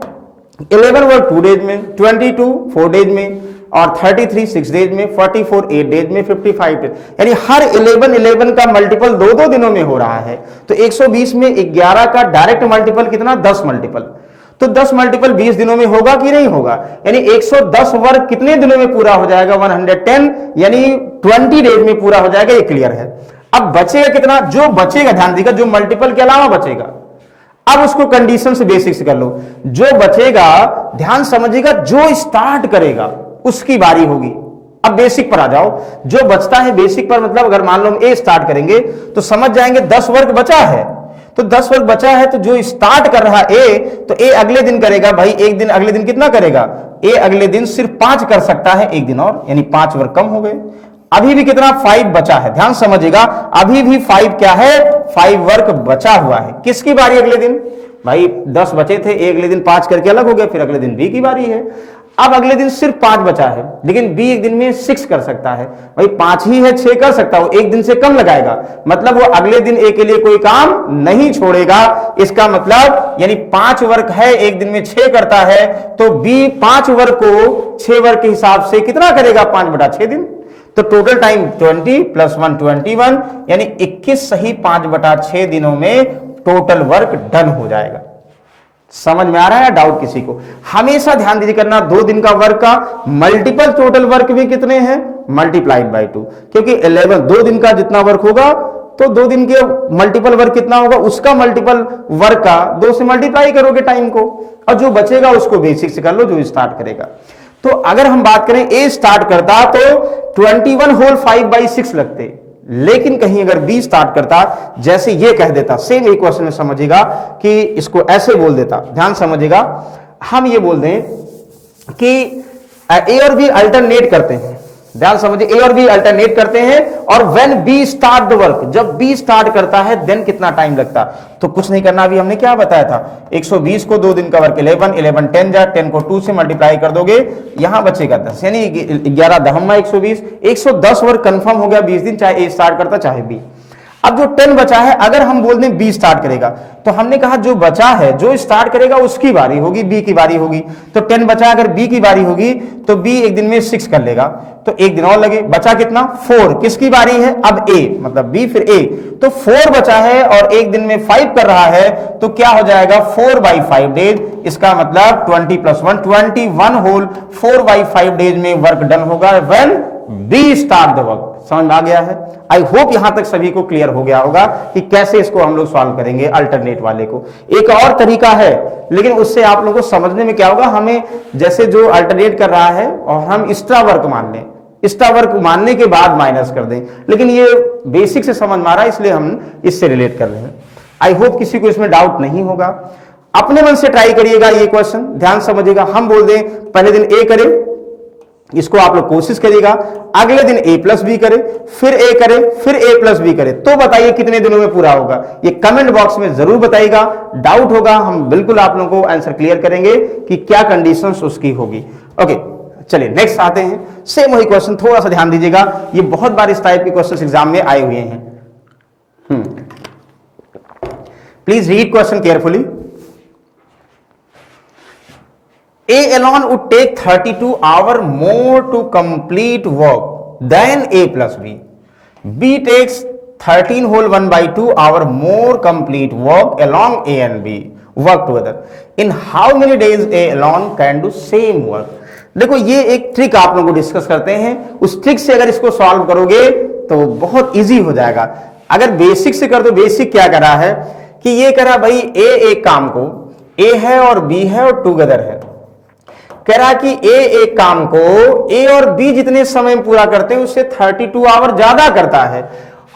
11 वर्क 2 डेज में, 22 4 डेज में, और 33 6 डेज में, 44 8 डेज में, 55 डेज, यानी हर 11 का मल्टीपल 2 दिनों में हो रहा है। तो 120 में 11 का डायरेक्ट मल्टीपल कितना, 10 मल्टीपल, तो 10 मल्टीपल 20 दिनों में होगा कि नहीं होगा, यानी 110 वर्क कितने दिनों में पूरा हो जाएगा, 110, यानी 20 डेज में पूरा हो जाएगा, ये क्लियर है। अब बचेगा कितना, जो बचेगा ध्यान दीजिएगा, जो मल्टीपल के अलावा बचेगा, अब उसको कंडीशन से बेसिक से कर लो। जो बचेगा ध्यान समझिएगा, जो स्टार्ट करेगा उसकी बारी होगी। अब बेसिक पर आ जाओ, जो बचता है बेसिक पर, मतलब अगर मान लो हम ए स्टार्ट करेंगे तो समझ जाएंगे 10 वर्क बचा है, तो 10 वर्क बचा है, तो जो स्टार्ट कर रहा ए, तो ए अगले दिन करेगा। भाई एक दिन अगले दिन कितना करेगा, ए अगले दिन सिर्फ 5 कर सकता है, एक दिन और, यानी 5 वर्क कम हो गए। अभी भी कितना 5 बचा है, ध्यान समझिएगा, अभी भी 5 क्या है, 5 वर्क बचा हुआ है। किसकी बारी अगले दिन, भाई 10 बचे थे, एक अगले दिन 5 करके अलग हो गया, फिर अगले दिन बी की बारी है। अब अगले दिन सिर्फ 5 बचा है, लेकिन बी एक दिन में 6 कर सकता है। भाई 5 ही है, 6 कर सकता है, एक दिन से कम लगाएगा, मतलब वो अगले दिन ए के लिए कोई काम नहीं छोड़ेगा। इसका मतलब यानी 5 वर्क है, एक दिन में 6 करता है, तो बी 5 वर्क को 6 वर्क के हिसाब से कितना करेगा, 5/6 दिन। तो टोटल टाइम 20 + 1 21, यानी 21 सही 5/6 दिनों में टोटल वर्क डन हो जाएगा। समझ में आ रहा है, डाउट किसी को। हमेशा ध्यान दीजिए करना, 2 दिन का वर्क का मल्टीपल टोटल वर्क भी कितने हैं, मल्टीप्लाइड बाई 2, क्योंकि 11 2 दिन का जितना वर्क होगा, तो 2 दिन के मल्टीपल वर्क कितना होगा, उसका मल्टीपल वर्क का 2 से मल्टीप्लाई करोगे टाइम को, और जो बचेगा उसको बेसिक से कर लो, जो स्टार्ट करेगा। तो अगर हम बात करें ए स्टार्ट करता तो 21 होल 5/6 लगते, लेकिन कहीं अगर बी स्टार्ट करता, जैसे ये कह देता, सेम एक क्वेश्चन में समझिएगा कि इसको ऐसे बोल देता, ध्यान समझिएगा, हम ये बोल दें कि ए और बी अल्टरनेट करते हैं, ध्यान समझिए, ए और बी अल्टरनेट करते हैं, और when B start the work, जब बी स्टार्ट करता है देन कितना टाइम लगता। तो कुछ नहीं करना, अभी हमने क्या बताया था, 120 को 2 दिन का वर्क 11 11 10 जा, 10 को 2 से मल्टीप्लाई कर दोगे, यहां बचेगा 10, यानी 11 दहम्मा 120, 110 वर्क कंफर्म हो गया 20 दिन, चाहे ए स्टार्ट करता चाहे बी। अब जो 10 बचा है, अगर हम बोल दें बी स्टार्ट करेगा, तो हमने कहा जो बचा है, जो स्टार्ट करेगा उसकी बारी होगी, बी की बारी होगी। तो 10 बचा, अगर बी की बारी होगी तो बी एक दिन में 6 कर लेगा, तो एक दिन और लगे, बचा कितना 4, किसकी बारी है, अब ए, मतलब बी फिर ए, तो 4 बचा है और एक दिन में 5 कर रहा है, तो क्या हो जाएगा 4/5 डेज। इसका मतलब 20 + 1 21 होल 4/5 डेज में वर्क डन होगा when B start the work. समझ में आ गया है, आई होप यहां तक सभी को क्लियर हो गया होगा कि कैसे इसको हम लोग सॉल्व करेंगे अल्टरनेट वाले को। एक और तरीका है, लेकिन उससे आप लोगों को समझने में क्या होगा, हमें जैसे जो अल्टरनेट कर रहा है और हम एक्स्ट्रा वर्क मान लें, एक्स्ट्रा वर्क मानने के बाद माइनस कर दें, लेकिन ये बेसिक से समझ में आ रहा है, इसलिए हम इससे रिलेट कर रहे हैं। आई होप किसी को इसमें डाउट नहीं होगा। अपने मन से ट्राई करिएगा ये क्वेश्चन, ध्यान समझिएगा। हम बोल दें पहले दिन ए करें, इसको आप लोग कोशिश करिएगा, अगले दिन a + b करे, फिर a करे, फिर a + b करे, तो बताइए कितने दिनों में पूरा होगा। ये कमेंट बॉक्स में जरूर बताइएगा, डाउट होगा हम बिल्कुल आप लोगों को आंसर क्लियर करेंगे कि क्या कंडीशंस उसकी होगी। ओके, चलिए नेक्स्ट आते हैं, सेम वही क्वेश्चन, थोड़ा सा ध्यान दीजिएगा, ये बहुत बार इस टाइप के क्वेश्चन एग्जाम में आए हुए हैं। Please read question carefully. A alone would take 32 hours more to complete work than A + B. B takes 13 whole 1/2 hours more complete work along A and B work together. In how many days A alone can do same work? देखो ये एक trick आप लोगों को discuss करते हैं, उस trick से अगर इसको सॉल्व करोगे तो बहुत इजी हो जाएगा। अगर बेसिक से कर दो, बेसिक क्या करा है कि ये करा भाई ए एक काम को, ए है और बी है और टुगेदर है, कह रहा कि ए एक काम को ए और बी जितने समय में पूरा करते हैं उससे 32 आवर ज्यादा करता है।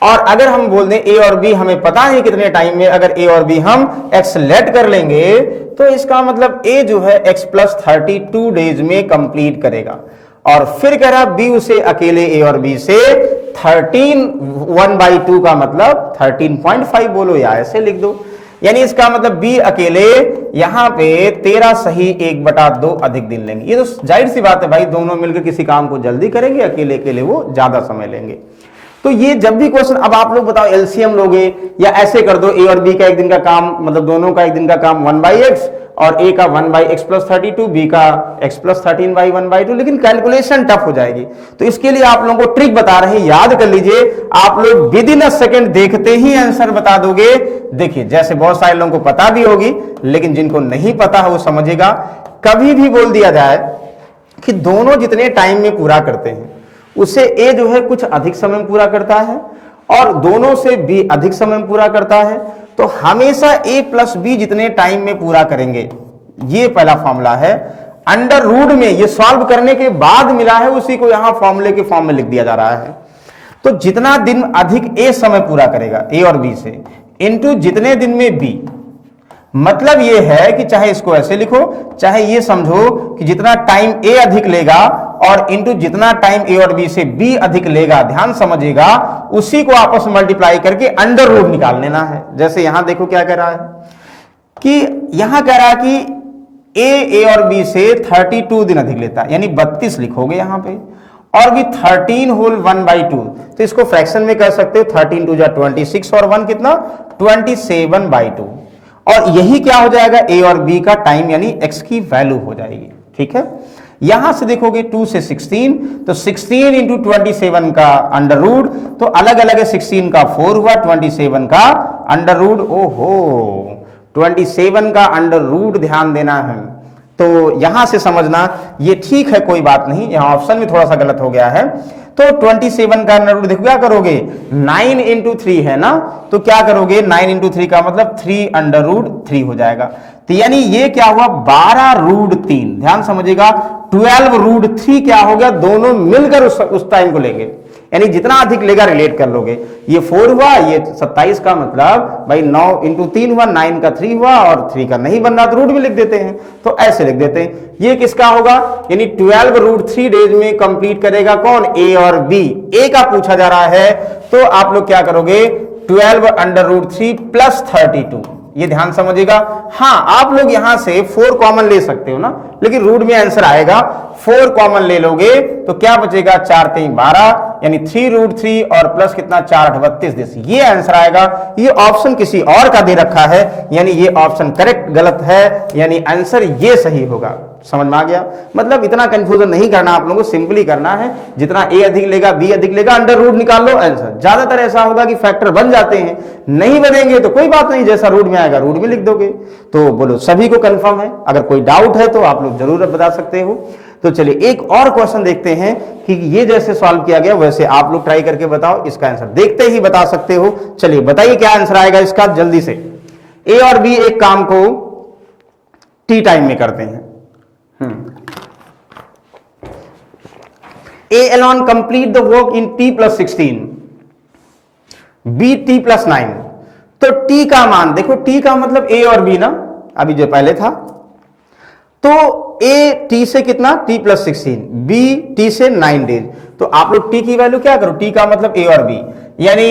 और अगर हम बोल दें ए और बी हमें पता है कितने टाइम में, अगर ए और बी हम एक्सलेट कर लेंगे तो इसका मतलब ए जो है x प्लस 32 डेज में कंप्लीट करेगा। और फिर कह रहा बी उसे अकेले ए और बी से 1/2 का मतलब 13.5 बोलो या ऐसे लिख दो, यानी इसका मतलब बी अकेले यहां पे 13 सही 1/2 अधिक दिन लेंगे। ये तो जाहिर सी बात है भाई, दोनों मिलकर किसी काम को जल्दी करेंगे, अकेले अकेले वो ज्यादा समय लेंगे। तो ये जब भी क्वेश्चन, अब आप लोग बताओ एलसीएम लोगे या ऐसे कर दो, ए और बी का एक दिन का काम मतलब दोनों का एक दिन का काम 1/x और ए का 1/x प्लस 32, बी का x प्लस 13/1/2, लेकिन कैलकुलेशन टफ हो जाएगी। तो इसके लिए आप लोगों को ट्रिक बता रहे हैं, याद कर लीजिए, आप लोग विद इन अ सेकेंड देखते ही आंसर बता दोगे। देखिए जैसे बहुत सारे लोगों को पता भी होगी, लेकिन जिनको नहीं पता है वो समझेगा। कभी भी बोल दिया जाए कि दोनों जितने टाइम में पूरा करते हैं उससे ए जो है कुछ अधिक समय में पूरा करता है और दोनों से बी अधिक समय में पूरा करता है, तो हमेशा ए प्लस बी जितने टाइम में पूरा करेंगे। ये पहला फॉर्मूला है। अंडर रूट में ये सॉल्व करने के बाद मिला है, उसी को यहां फॉर्मूले के फॉर्म में लिख दिया जा रहा है। तो जितना दिन अधिक ए समय पूरा करेगा ए और बी से, इंटू जितने दिन में बी, मतलब ये है कि चाहे इसको ऐसे लिखो, चाहे ये समझो कि जितना टाइम ए अधिक लेगा और इंटू जितना टाइम ए और बी से बी अधिक लेगा, ध्यान समझिएगा, उसी को आपस में मल्टीप्लाई करके अंडर रूट निकाल लेना है। जैसे यहां देखो क्या कह रहा है कि यहां कह रहा है कि ए और बी से 32 दिन अधिक लेता है, यानी 32 लिखोगे यहां पे, और भी 13 होल 1/2, तो इसको फ्रैक्शन में कर सकते हो, 13 2 जा 26 और 1 कितना 27/2, और यही क्या हो जाएगा ए और बी का टाइम यानी x की वैल्यू हो जाएगी। ठीक है, यहां से देखोगे 2 से 16, तो 16 इंटू 27 का अंडर रूट, तो अलग अलग है, 16 का 4 हुआ, 27 का अंडर रूट, ओहो 27 का अंडर रूट ध्यान देना है। तो यहां से समझना ये ठीक है, कोई बात नहीं, यहां ऑप्शन में थोड़ा सा गलत हो गया है। तो 27 का अंडर रूट देखो क्या करोगे, 9 इंटू 3 है ना, तो क्या करोगे 9 इंटू 3 का मतलब 3 अंडर रूट 3 हो जाएगा। तो यानी ये क्या हुआ 12 रूट 3, ध्यान समझिएगा, 12 रूट 3 क्या हो गया, दोनों मिलकर उस टाइम को लेंगे, यानी जितना अधिक लेगा रिलेट कर लोगे। ये 4 हुआ, ये 27 का मतलब भाई 9 इंटू 3 हुआ, 9 का 3 हुआ, और 3 का नहीं बन रहा तो रूट भी लिख देते हैं, तो ऐसे लिख देते हैं। ये किसका होगा, यानी 12 रूट 3 डेज में कंप्लीट करेगा कौन, ए और बी। ए का पूछा जा रहा है, तो आप लोग क्या करोगे 12 अंडर रूट 3 प्लस 32, ये ध्यान समझिएगा। हाँ, आप लोग यहां से 4 कॉमन ले सकते हो ना, लेकिन रूट में आंसर आएगा 4 कॉमन ले लोगे तो क्या बचेगा 4 3 12, यानी 3 रूट 3 और प्लस कितना 4 8 32, ये आंसर आएगा। ये ऑप्शन किसी और का दे रखा है, यानी ये ऑप्शन करेक्ट गलत है, यानी आंसर ये सही होगा। समझ में आ गया, मतलब इतना कंफ्यूजन नहीं करना आप लोगों को, सिंपली करना है, जितना ए अधिक लेगा बी अधिक लेगा, अंडर रूट निकाल लो आंसर। ज्यादातर ऐसा होगा कि फैक्टर बन जाते हैं, नहीं बनेंगे तो कोई बात नहीं, जैसा रूट में आएगा रूट में लिख दोगे। तो बोलो सभी को कंफर्म है, अगर कोई डाउट है तो आप लोग जरूर बता सकते हो। तो चलिए एक और क्वेश्चन देखते हैं कि ये जैसे सॉल्व किया गया वैसे आप लोग ट्राई करके बताओ, इसका आंसर देखते ही बता सकते हो। चलिए बताइए क्या आंसर आएगा इसका जल्दी से। ए और बी एक काम को टी टाइम में करते हैं, A alone complete the work in t plus 16, B t plus 9, तो t का मान देखो, t का मतलब A और B ना, अभी जो पहले था, तो A t से कितना t plus 16, B t से 9 डेज, तो आप लोग t की वैल्यू क्या करो, t का मतलब A और B, यानी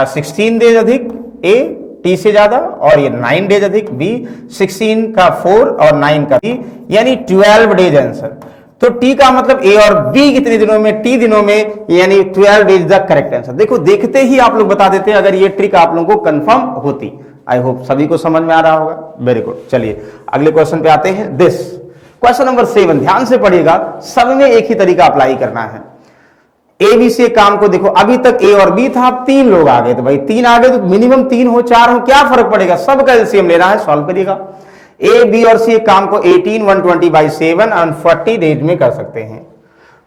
16 डेज अधिक A t से ज्यादा, और ये 9 डेज अधिक B, 16 का 4 और 9 का B, यानी 12 डेज आंसर। तो t का मतलब a और b कितने दिनों में, t दिनों में, यानी 12 डेज द करेक्ट आंसर। देखो देखते ही आप लोग बता देते हैं, अगर ये ट्रिक आप लोगों को कंफर्म होती। आई होप सभी को समझ में आ रहा होगा, वेरी गुड। चलिए अगले क्वेश्चन पे आते हैं। दिस क्वेश्चन नंबर 7, ध्यान से पढ़िएगा, सब में एक ही तरीका अप्लाई करना है। ए बी से काम को देखो, अभी तक ए और बी था, अब 3 लोग आ गए, तो भाई 3 आ गए तो मिनिमम 3 हो 4 हो, क्या फर्क पड़ेगा, सबका एलसीएम लेना है, सॉल्व करिएगा। ए बी और सी काम को 18 120/7 और 40 डेज में कर सकते हैं।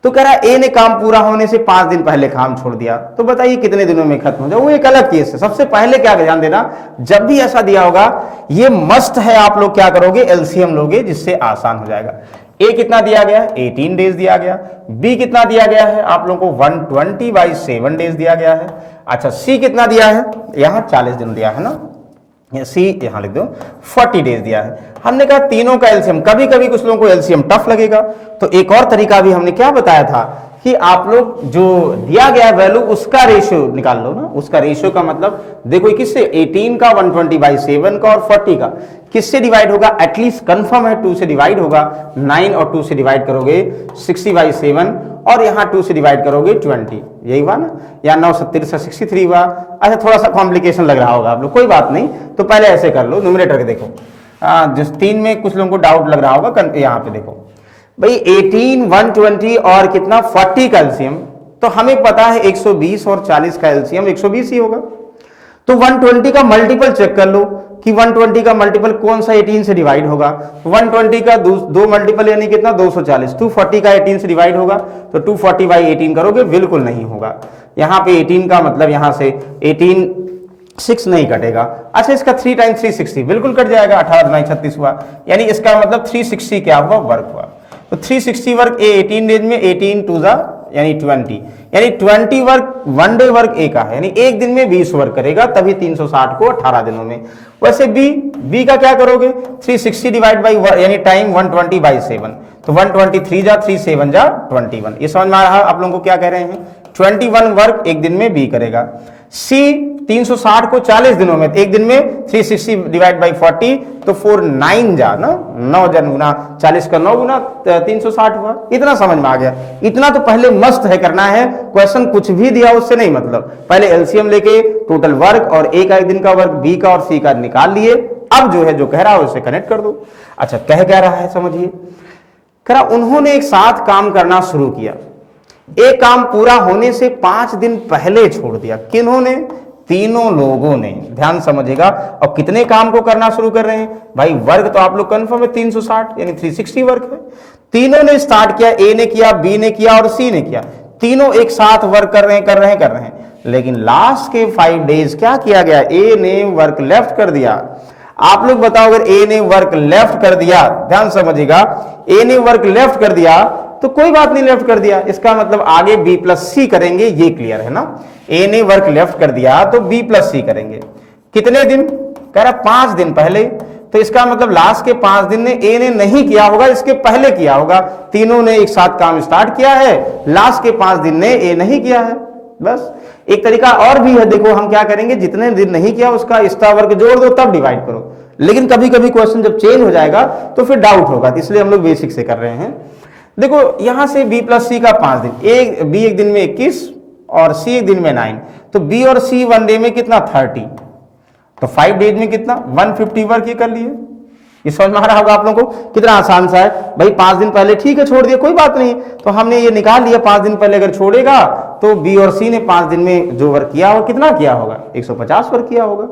तो कह रहा है ए ने काम पूरा होने से 5 दिन पहले काम छोड़ दिया, तो बताइए कितने दिनों में खत्म हो जाए। वो एक अलग केस है। सबसे पहले क्या ध्यान देना, जब भी ऐसा दिया होगा ये मस्ट है, आप लोग क्या करोगे, एलसीएम लोगे, जिससे आसान हो जाएगा। ए कितना दिया गया है, 18 डेज दिया गया। बी कितना दिया गया है, आप लोगों को 120/7 डेज दिया गया है। अच्छा, सी कितना दिया है, यहां 40 दिन दिया है ना, सी यहां लिख दो 40 डेज दिया है। हमने कहा तीनों का एलसीएम, कभी कभी कुछ लोगों को एलसीएम टफ लगेगा, तो एक और तरीका भी हमने क्या बताया था कि आप लोग जो दिया गया वैल्यू उसका रेशियो निकाल लो ना। उसका रेशियो का मतलब देखो किससे, 18 का 120/7 का और 40 का किससे डिवाइड होगा, एटलीस्ट कंफर्म है 2 से डिवाइड होगा। 9 और 2 से डिवाइड करोगे 60/7 और यहां 2 से डिवाइड करोगे 20, यही हुआ ना, या 9 7 63 हुआ। अच्छा, थोड़ा सा कॉम्प्लिकेशन लग रहा होगा आप लोग, कोई बात नहीं, तो पहले ऐसे कर लो, न्यूमरेटर के देखो। जिस 3 में कुछ लोगों को डाउट लग रहा होगा, यहां पे देखो भाई 18, 120 और कितना 40 का एलसीएम, तो हमें पता है 120 और 40 का एलसीएम 120 ही होगा। तो 120 का मल्टीपल चेक कर लो कि 120 का मल्टीपल कौन सा 18 से डिवाइड होगा। 120 का दो मल्टीपल यानी कितना 240। 240 का 18 से डिवाइड होगा तो 240/18 करोगे, बिल्कुल नहीं होगा। यहां पे 18 का मतलब यहां से 18 6 नहीं कटेगा। अच्छा, इसका 3 टाइम्स 360 बिल्कुल कट जाएगा, 18 36 हुआ, यानी इसका मतलब 360 क्या हुआ, वर्क हुआ। तो 360 वर्क ए 18 डेज में 18 2 यानी 20, यानी 20 वर्क 1 डे वर्क ए का है, यानी एक दिन में 20 वर्क करेगा, तभी 360 को 18 दिनों में। वैसे बी का क्या करोगे, 360 डिवाइड बाई यानी टाइम 120/7, तो 123 जा 3 7 जा 21। ये समझ में आ रहा है आप लोगों को क्या कह रहे हैं, 21 वर्क एक दिन में बी करेगा। सी 360 को 40 दिनों में, एक दिन में 360 डिवाइड बाई 40, तो 4 9 जा ना, 9 जन गुना 40 का 9 गुना 360 हुआ। इतना समझ में आ गया। इतना तो पहले मस्त है करना है, क्वेश्चन कुछ भी दिया उससे नहीं मतलब, पहले एलसीएम लेके टोटल वर्क और ए का एक दिन का वर्क, बी का और सी का निकाल लिए। अब जो है जो कह रहा है उसे कनेक्ट कर दो। अच्छा, कह क्या रहा है समझिए, कह रहा उन्होंने एक साथ काम करना शुरू किया, एक काम पूरा होने से 5 दिन पहले छोड़ दिया। किन्होंने, तीनों लोगों ने, ध्यान समझिएगा। और कितने काम को करना शुरू कर रहे हैं भाई, वर्क तो आप लोग कंफर्म है 360 यानी 360 वर्क है। तीनों ने स्टार्ट किया, ए ने किया, बी ने किया और सी ने किया, तीनों एक साथ वर्क कर रहे हैं। लेकिन लास्ट के 5 डेज क्या किया गया, ए ने वर्क लेफ्ट कर दिया। आप लोग बताओ, अगर ए ने वर्क लेफ्ट कर दिया, ध्यान समझिएगा, ए ने वर्क लेफ्ट कर दिया तो कोई बात नहीं, लेफ्ट कर दिया, इसका मतलब आगे बी प्लस सी करेंगे, ये क्लियर है ना। ए ने वर्क लेफ्ट कर दिया तो बी प्लस सी करेंगे। कितने दिन, कह रहा 5 दिन पहले, तो इसका मतलब लास्ट के 5 दिन ने ए ने नहीं किया होगा, इसके पहले किया होगा। तीनों ने एक साथ काम स्टार्ट किया है, लास्ट के 5 दिन ने ए नहीं किया है। बस एक तरीका और भी है, देखो हम क्या करेंगे, जितने दिन नहीं किया उसका एक्स्ट्रा वर्क जोड़ दो तब डिवाइड करो। लेकिन कभी कभी क्वेश्चन जब चेंज हो जाएगा तो फिर डाउट होगा, इसलिए हम लोग बेसिक से कर रहे हैं। देखो यहां से बी प्लस सी का 5 दिन, बी एक दिन में 21 और सी एक दिन में 9, तो बी और सी 1 डे में कितना 30, तो 5 डेज में कितना 150 वर्क ये कर लिए। ये समझ में आ रहा होगा आप लोगों को, कितना आसान सा है भाई। 5 दिन पहले ठीक है छोड़ दिया, कोई बात नहीं, तो हमने ये निकाल लिया 5 दिन पहले अगर छोड़ेगा तो बी और सी ने 5 दिन में जो वर्क किया होगा कितना किया होगा, 150 वर्क किया होगा।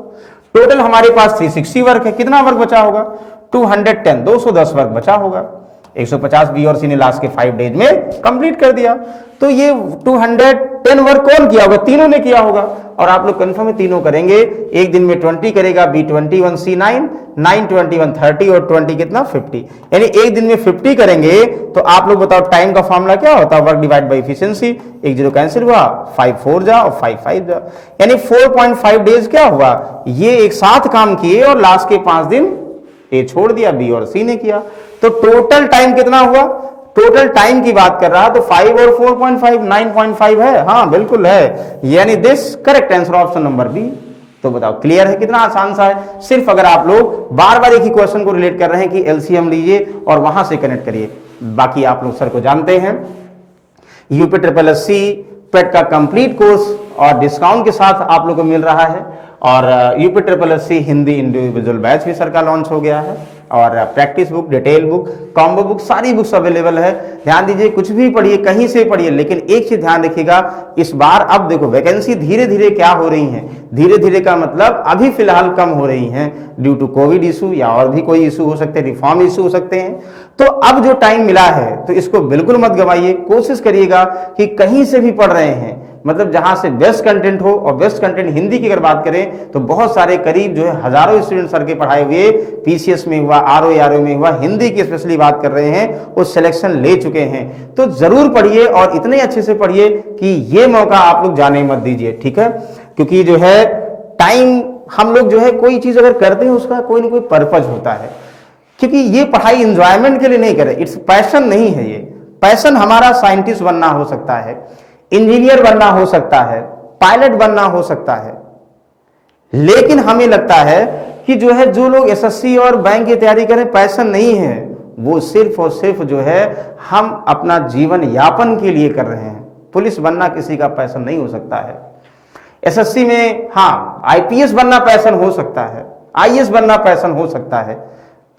टोटल हमारे पास 360 वर्क है, कितना वर्क बचा होगा 210, 210 वर्क बचा होगा। 150 बी और सी ने लास्ट के 5 डेज में कंप्लीट कर दिया। तो ये 210 वर्क कौन किया होगा, तीनों ने किया होगा। और आप लोग कंफर्म है तीनों करेंगे, एक दिन में 20 करेगा बी 21, सी 9, 9 21 30 और 20 कितना 50, यानी एक दिन में 50 करेंगे। तो आप लोग बताओ टाइम का फॉर्मूला क्या होता है, work divide by efficiency. 1 0 cancel हुआ, 5 4 जा और 5 5 जा, यानी 4.5 डेज क्या हुआ, ये एक साथ काम किए और लास्ट के 5 दिन ए छोड़ दिया, बी और सी ने किया। तो टोटल टाइम कितना हुआ, टोटल टाइम की बात कर रहा तो 5 और 4.5 9.5 है, हाँ बिल्कुल है, यानी this correct answer option number B. तो बताओ क्लियर है, कितना आसान सा है। सिर्फ अगर आप लोग बार बार एक ही क्वेश्चन को रिलेट कर रहे हैं कि एलसीएम लीजिए और वहां से कनेक्ट करिए, बाकी आप लोग सर को जानते हैं। यूपी ट्रिपल एस सी पेट का कंप्लीट कोर्स और डिस्काउंट के साथ आप लोग को मिल रहा है। और UP triple S C Hindi individual batch भी सर का लॉन्च हो गया है। और practice book, detail book, combo book, सारी बुक्स अवेलेबल है। ध्यान दीजिए, कुछ भी पढ़िए, कहीं से पढ़िए, लेकिन एक चीज ध्यान रखिएगा, इस बार अब देखो वैकेंसी धीरे धीरे क्या हो रही है, धीरे धीरे का मतलब अभी फिलहाल कम हो रही हैं ड्यू टू कोविड इशू या और भी कोई इशू हो सकते हैं, रिफॉर्म इशू हो सकते हैं। तो अब जो टाइम मिला है तो इसको बिल्कुल मत गवाइए, कोशिश करिएगा कि कहीं से भी पढ़ रहे हैं, मतलब जहां से बेस्ट कंटेंट हो, और बेस्ट कंटेंट हिंदी की अगर बात करें तो बहुत सारे करीब जो है हजारों स्टूडेंट सर के पढ़ाए हुए पीसीएस में हुआ, आरओ में हुआ, हिंदी की स्पेशली बात कर रहे हैं, वो सिलेक्शन ले चुके हैं। तो जरूर पढ़िए और इतने अच्छे से पढ़िए कि ये मौका आप लोग जाने मत दीजिए, ठीक है। क्योंकि जो है टाइम, हम लोग जो है कोई चीज अगर करते हैं उसका कोई ना कोई पर्पज होता है, क्योंकि ये पढ़ाई एंजॉयमेंट के लिए नहीं करे, इट्स पैशन नहीं है। ये पैशन हमारा साइंटिस्ट बनना हो सकता है, इंजीनियर बनना हो सकता है, पायलट बनना हो सकता है, लेकिन हमें लगता है कि जो है जो लोग एसएससी और बैंक की तैयारी करें, पैशन नहीं है, वो सिर्फ और सिर्फ जो है हम अपना जीवन यापन के लिए कर रहे हैं। पुलिस बनना किसी का पैशन नहीं हो सकता है। एसएससी में हाँ आईपीएस बनना पैशन हो सकता है, आईएएस बनना पैशन हो सकता है।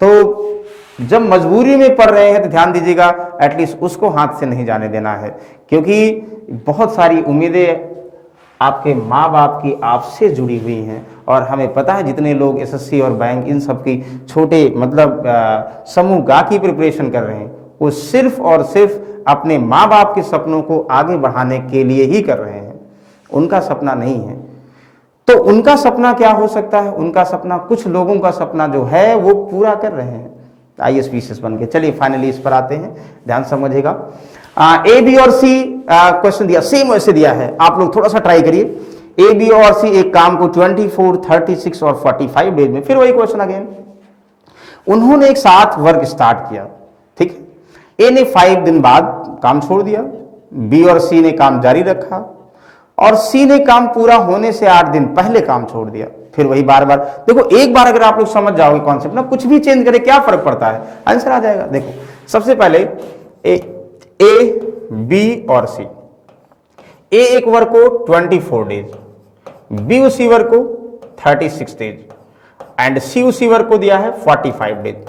तो जब मजबूरी में पढ़ रहे हैं तो ध्यान दीजिएगा, एटलीस्ट उसको हाथ से नहीं जाने देना है, क्योंकि बहुत सारी उम्मीदें आपके माँ बाप की आपसे जुड़ी हुई हैं। और हमें पता है जितने लोग एसएससी और बैंक इन सब की छोटे मतलब समूह गा की प्रिपरेशन कर रहे हैं, वो सिर्फ और सिर्फ अपने माँ बाप के सपनों को आगे बढ़ाने के लिए ही कर रहे हैं, उनका सपना नहीं है। तो उनका सपना क्या हो सकता है? उनका सपना, कुछ लोगों का सपना जो है वो पूरा कर रहे हैं आईएएस पीसीएस बन के। चलिए फाइनली इस पर आते हैं, ध्यान समझिएगा। ए बी और सी क्वेश्चन दिया, सेम वैसे दिया है, आप लोग थोड़ा सा ट्राई करिए। ए बी और सी एक काम को 24, 36 और 45 डेज में, फिर वही क्वेश्चन अगेन, उन्होंने एक साथ वर्क स्टार्ट किया, ठीक है। ए ने 5 दिन बाद काम छोड़ दिया, बी और सी ने काम जारी रखा, और सी ने काम पूरा होने से 8 दिन पहले काम छोड़ दिया। फिर वही बार बार, देखो एक बार अगर आप लोग समझ जाओगे कॉन्सेप्ट ना, कुछ भी चेंज करे क्या फर्क पड़ता है, आंसर आ जाएगा। देखो सबसे पहले ए बी और सी, ए एक वर्क को 24 डेज, बी उसी वर्क को 36 डेज, एंड सी उसी वर्क को दिया है 45 डेज।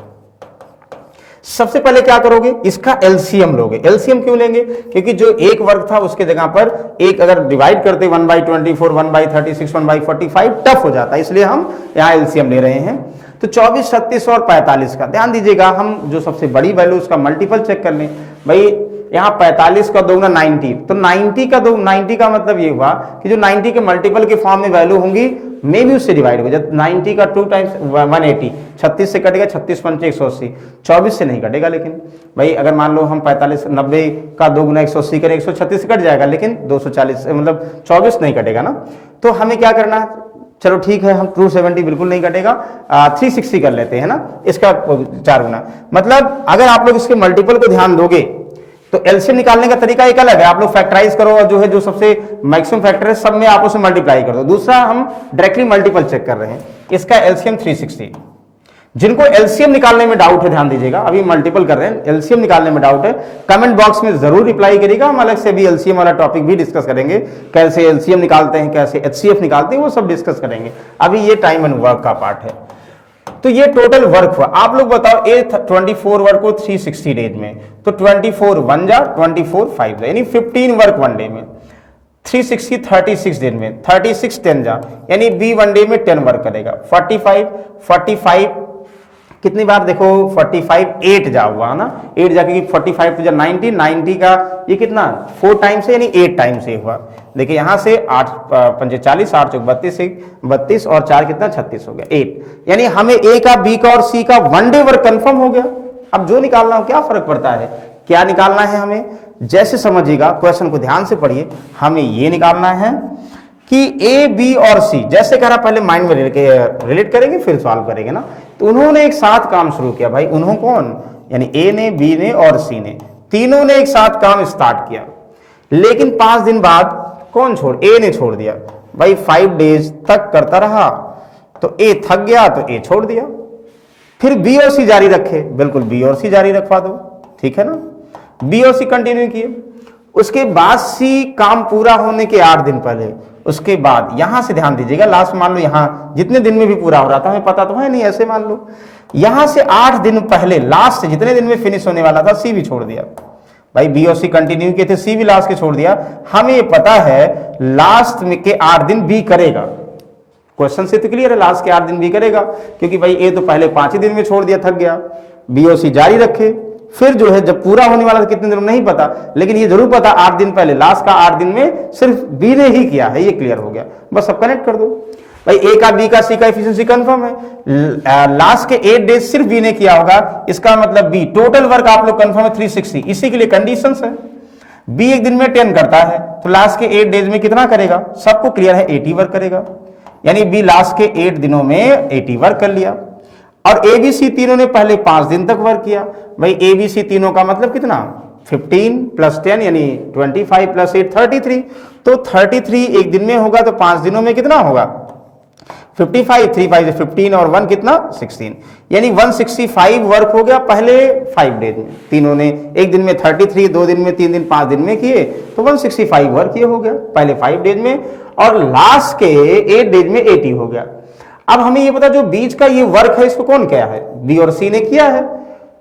सबसे पहले क्या करोगे, इसका एलसीएम लोगे। एलसीएम क्यों लेंगे? क्योंकि जो एक वर्क था उसके जगह पर एक अगर डिवाइड करते 1/24, 1/36, 1/45 टफ हो जाता है, इसलिए हम यहां एलसीएम ले रहे हैं। तो 24, 36 और 45 का ध्यान दीजिएगा, हम जो सबसे बड़ी वैल्यू उसका मल्टीपल चेक कर लें। भाई यहाँ 45 का दोगुना 90, तो 90 का मतलब ये हुआ कि जो 90 के मल्टीपल के फॉर्म में वैल्यू होंगी मे भी उससे डिवाइड होगी। जब 90 का 2 टाइम्स 180, 36 से कटेगा, 36 पंचे 180, 24 से नहीं कटेगा। लेकिन भाई अगर मान लो हम 45, 90 का 2 गुना 180 करें, 136 से कट जाएगा, लेकिन 240 मतलब 24 नहीं कटेगा ना। तो हमें क्या करना है, चलो ठीक है, हम 270 बिल्कुल नहीं कटेगा, 360 कर लेते हैं ना, इसका 4 गुना। मतलब अगर आप लोग इसके मल्टीपल को ध्यान दोगे तो एलसीएम निकालने का तरीका एक अलग है, आप लोग फैक्टराइज करो और जो है जो सबसे मैक्सिमम फैक्टर है सब में आप उसे मल्टीप्लाई कर दो। दूसरा हम डायरेक्टली मल्टीपल चेक कर रहे हैं, इसका एलसीएम 360। जिनको एलसीएम निकालने में डाउट है ध्यान दीजिएगा, अभी मल्टीपल कर रहे हैं, एलसीएम निकालने में डाउट है, कमेंट बॉक्स में जरूर रिप्लाई करिएगा। हम अलग से भी एलसीएम वाला टॉपिक भी डिस्कस करेंगे, कैसे एलसीएम निकालते हैं, कैसे एचसीएफ निकालते हैं, वो सब डिस्कस करेंगे। अभी ये टाइम एंड वर्क का पार्ट है। तो ये टोटल वर्क हुआ। आप लोग बताओ, ए 24 वर्क को 360 डेज में, तो 24 1 जा, 24 5 जा, यानी 15 वर्क वन डे में। 360 36 दिन में, 36 10 जा, यानी बी वन डे में 10 वर्क करेगा। 45 कितनी बार देखो, 45 8 जा हुआ है ना, 8 जाके 45 तो जा 90 का ये कितना 4 टाइम से, यानी 8 टाइम से हुआ। देखिए यहां से 8 पंजे 40, 8 चौक 32 और 4 कितना 36 हो गया 8। यानी हमें ए का, बी का और सी का वन डे वर्क कंफर्म हो गया। अब जो निकालना हो, क्या फर्क पड़ता है, क्या निकालना है हमें, जैसे समझिएगा, क्वेश्चन को ध्यान से पढ़िए। हमें ये निकालना है कि ए बी और सी, जैसे कह रहा पहले माइंड में रिलेट करेंगे फिर सॉल्व करेंगे ना। तो उन्होंने एक साथ काम शुरू किया। भाई उन्होंने कौन, यानी ए ने, बी ने और सी ने, तीनों ने एक साथ काम स्टार्ट किया। लेकिन 5 दिन बाद कौन छोड़, ए ने छोड़ दिया। भाई 5 डेज तक करता रहा, तो ए थक गया तो ए छोड़ दिया। फिर बी और सी जारी रखे, बिल्कुल बी और सी जारी रखवा दो, ठीक है ना। बी और सी कंटिन्यू किए। उसके बाद सी काम पूरा होने के 8 दिन पहले उसके बाद यहां से ध्यान दीजिएगा, लास्ट मान लो यहां जितने दिन में भी पूरा हो रहा था, हमें पता तो है नहीं, ऐसे मान लो यहां से 8 दिन पहले लास्ट जितने दिन में फिनिश होने वाला था सी भी छोड़ दिया। भाई बी और सी कंटिन्यू किए थे, सी भी लास्ट के छोड़ दिया। हमें ये पता है लास्ट में के 8 दिन बी करेगा, क्वेश्चन से तो क्लियर है, लास्ट के 8 दिन बी करेगा, क्योंकि भाई ए तो पहले 5 ही दिन में छोड़ दिया, थक गया। बी और सी जारी रखे, फिर जो है जब पूरा होने वाला था कितने दिन नहीं पता, लेकिन ये जरूर पता 8 दिन पहले, लास्ट का 8 दिन में सिर्फ बी ने ही किया है, ये क्लियर हो गया। बस अब कनेक्ट कर दो भाई, ए का बी का सी का एफिशिएंसी कंफर्म है, लास्ट के 8 डेज सिर्फ बी ने किया होगा, इसका मतलब बी टोटल वर्क आप लोग कंफर्म है 360, इसी के लिए कंडीशंस है। बी एक दिन में 10 करता है तो लास्ट के 8 डेज में कितना करेगा, सबको क्लियर है 80 वर्क करेगा, यानी बी लास्ट के 8 दिनों में 80 वर्क कर लिया। और ए बी सी तीनों ने पहले 5 दिन तक वर्क किया, भाई ए बी सी तीनों का मतलब कितना 15 + 10 यानी 25 + 8 33, तो 33 एक दिन में होगा तो 5 दिनों में कितना होगा 55, 3 5 15 और 1 कितना 16, यानी 165 वर्क हो गया पहले 5 डेज में। तीनों ने एक दिन में 33, 2 दिन में, 3 दिन, 5 दिन में किए तो 165 वर्क ये हो गया पहले 5 डेज में, और लास्ट के 8 डेज में 80 हो गया। अब हमें ये पता जो बीच का ये वर्क है इसको कौन किया है, बी और सी ने किया है,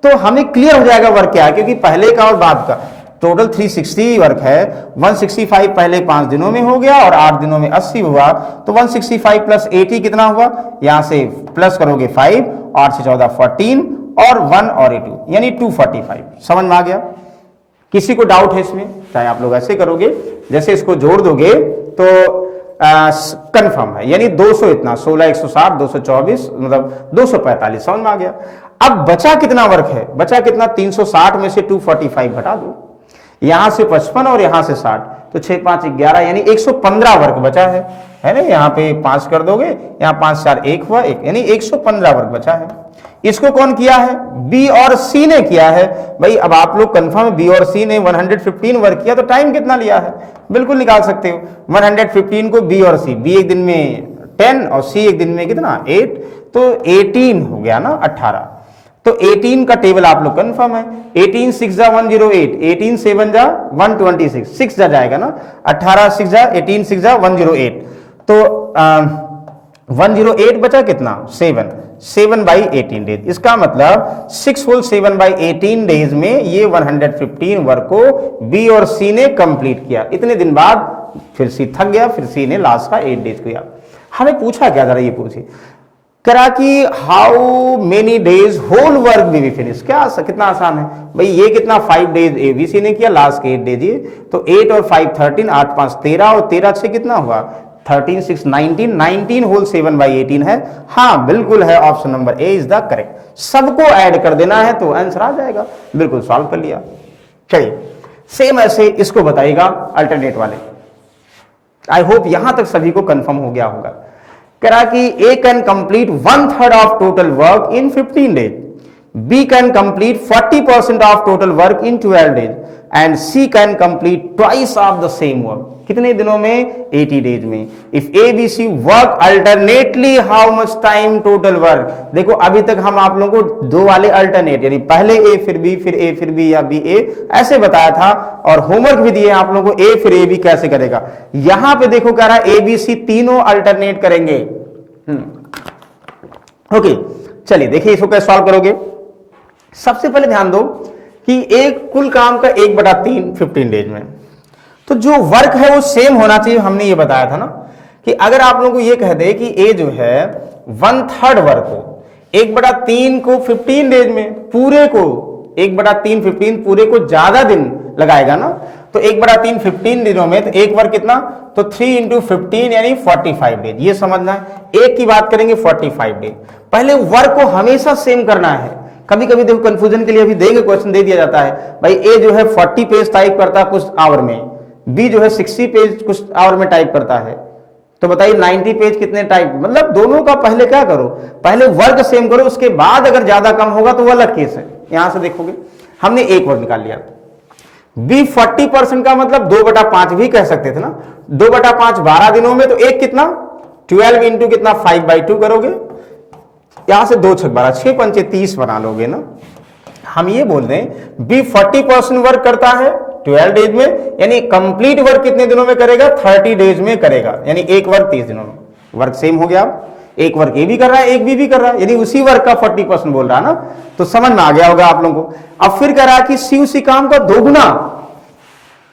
तो हमें क्लियर हो जाएगा वर्क क्या है, क्योंकि पहले का और बाद का टोटल 360 वर्क है। 165 पहले 5 दिनों में हो गया और 8 दिनों में 80 हुआ, तो 165 + 80 कितना हुआ, यहां से प्लस करोगे 5, 8 से 14 14 और 1 और 8 यानी 245। समझ में आ गया? किसी को डाउट है इसमें? चाहे आप लोग ऐसे करोगे, जैसे इसको जोड़ दोगे तो कंफर्म है, यानी 200 इतना 16 160 224 मतलब 245। समझ में आ गया? अब बचा कितना वर्क है, बचा कितना 360 में से 245 घटा दो, यहां से 55 और यहां से 60, तो 6 5 11 यानी 115 वर्क बचा है ना। यहां पे 5 कर दोगे, यहां 5 4 1 हुआ 1, यानी 115 वर्क बचा है। इसको कौन किया है, बी और सी ने किया है। भाई अब आप लोग कंफर्म, बी और सी ने 115 वर्क किया, तो टाइम कितना लिया है बिल्कुल निकाल सकते हो। 115 को बी और सी, बी एक दिन में 10 और सी एक दिन में कितना 8, तो 18 हो गया ना 18, तो 18 का टेबल आप लोग कंफर्म है। 18 6 जा 108, 18 7 जा 126, 6 जा जाएगा ना, 18 6 जा 18 6 जा 108, तो 108 बचा कितना 7, 7/18 डेज। इसका मतलब 6 होल 7/18 डेज में ये 115 वर्क को बी और सी ने कंप्लीट किया। इतने दिन बाद फिर सी थक गया, फिर सी ने लास्ट का 8 डेज किया। हमें पूछा क्या, जरा ये पूछिए करा कि how many days whole work B finish, क्या कितना आसान है भाई। ये कितना 5 डेज ए बी सी ने किया, लास्ट के 8 डेज ये, तो 8 और 5 13, 8 5 13 और 13 6 कितना हुआ 13 6 19, 19 होल 7/18 है। हाँ बिल्कुल है, option number A is the correct. सबको ऐड कर देना है तो आंसर आ जाएगा, बिल्कुल सॉल्व कर लिया। चलिए सेम ऐसे इसको बताइएगा अल्टरनेट वाले। आई होप यहां तक सभी को कंफर्म हो गया होगा। करा कि A can complete 1/3 of total work in 15 days, B can complete 40% of total work in 12 days and C can complete twice of the same work. कितने दिनों में 80 डेज में। If A B C work alternately how much time total work. देखो अभी तक हम आप लोगों को 2 वाले अल्टरनेट, यानी पहले ए फिर बी फिर ए फिर बी या बी ए ऐसे बताया था, और होमवर्क भी दिए आप लोगों को ए फिर ए बी कैसे करेगा। यहां पे देखो कह रहा है ए बी सी तीनों अल्टरनेट करेंगे। ओके चलिए देखिए इसको कैसे सॉल्व करोगे। सबसे पहले ध्यान दो कि एक कुल काम का 1/3 15 डेज में, तो जो वर्क है वो सेम होना चाहिए। हमने ये बताया था ना कि अगर आप लोगों को ये कह दे कि ए जो है 1/3 वर्क हो, 1/3 को 15 डेज में, पूरे को 1/3 15 पूरे को ज्यादा दिन लगाएगा ना, तो 1/3 15 दिनों में, तो एक वर्क कितना, तो 3 × 15 यानी 45 डेज। ये समझना है। एक की बात करेंगे 45 डेज। पहले वर्क को हमेशा सेम करना है। कभी कभी देखो कंफ्यूजन के लिए अभी देंगे, क्वेश्चन दे दिया जाता है भाई ए जो है 40 पेज टाइप करता है कुछ आवर में, बी जो है 60 पेज कुछ आवर में टाइप करता है, तो बताइए 90 पेज कितने टाइप। मतलब दोनों का पहले क्या करो, पहले वर्क सेम करो, उसके बाद अगर ज्यादा कम होगा तो वो अलग केस है। यहां से देखोगे हमने एक वर्क निकाल लिया। बी 40% का मतलब 2/5 भी कह सकते थे ना, 2/5 12 दिनों में, तो एक कितना 12 इंटू कितना 5/2 करोगे, यहां से 2 6 12 6 5 30 बना लोगे ना। हम ये बोल दें बी 40% वर्क करता है 12 डेज में, यानी कंप्लीट वर्क कितने दिनों में करेगा? 30 डेज में करेगा, यानी एक वर्क 30 दिनों में। वर्क सेम हो गया, एक वर्क ए भी कर रहा है, एक बी भी कर रहा है, यानी उसी वर्क का 40% बोल रहा है ना, तो समझ में आ गया होगा आप लोगों को। अब फिर कह रहा है कि सी उसी काम का दोगुना,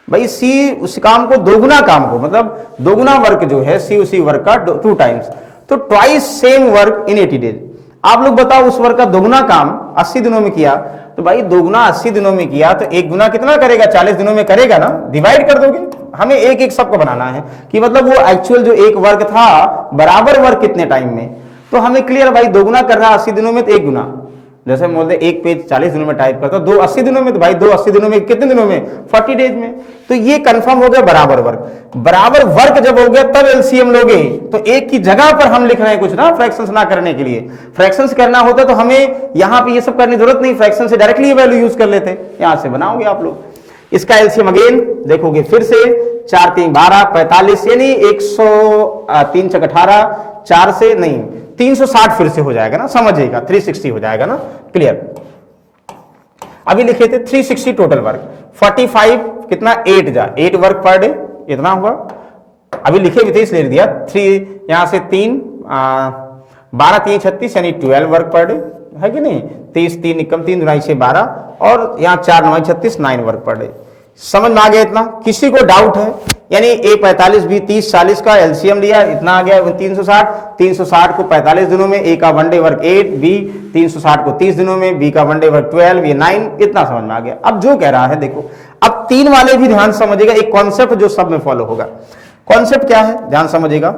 भाई सी उस काम को दोगुना, काम को मतलब दोगुना वर्क जो है सी उसी वर्क का 2 टाइम्स, तो twice same work in 80 days. आप लोग बताओ उस वर्क का दोगुना काम 80 दिनों में किया, तो भाई दोगुना 80 दिनों में किया तो एक गुना कितना करेगा? 40 दिनों में करेगा ना, डिवाइड कर दोगे। हमें एक एक सबको बनाना है कि मतलब वो एक्चुअल जो एक वर्क था बराबर वर्क कितने टाइम में, तो हमें क्लियर भाई दोगुना कर रहा है 80 दिनों में तो एक गुना, जैसे हम बोलते एक पेज 40 दिनों में टाइप करता, 2 80 दिनों में, तो भाई 2 80 दिनों में कितने दिनों में? 40 डेज में। तो ये कंफर्म हो गया बराबर वर्क। बराबर वर्क जब हो गया तब एलसीएम लोगे, तो एक की जगह पर हम लिख रहे हैं कुछ ना, फ्रैक्शंस ना करने के लिए। फ्रैक्शंस करना होता तो हमें यहां पे ये सब करने की जरूरत नहीं, फ्रैक्शन से डायरेक्टली ये वैल्यू यूज कर लेते। यहां से बनाओगे आप लोग इसका एलसीएम, अगेन देखोगे फिर से 4 3 12 45, यानी 103 × 18, 4 से नहीं 360 फिर से हो जाएगा ना, समझिएगा 360 हो जाएगा ना, क्लियर। अभी लिखे थे 360 टोटल वर्क, 45 कितना 8 वर्क पर डे इतना हुआ। अभी लिखे भी थे इसलिए दिया 3, यहां से 3 12 3 36, यानी 12 वर्क पर डे है कि नहीं। 30 3 निकम 3 2 6 12, और यहाँ 4 9 36 9 वर्क पर डे। समझ में आ गया इतना? किसी को डाउट है? यानी ए 45 बी 30 40 का एलसीएम लिया, इतना आ गया 360 को 45 दिनों में, ए का वन डे वर्क 8, बी 360 को 30 दिनों में, बी का वन डे वर्क 12, ये 9, इतना समझ में आ गया। अब जो कह रहा है देखो, अब 3 वाले भी ध्यान समझिएगा, एक कॉन्सेप्ट जो सब में फॉलो होगा। कॉन्सेप्ट क्या है ध्यान समझिएगा।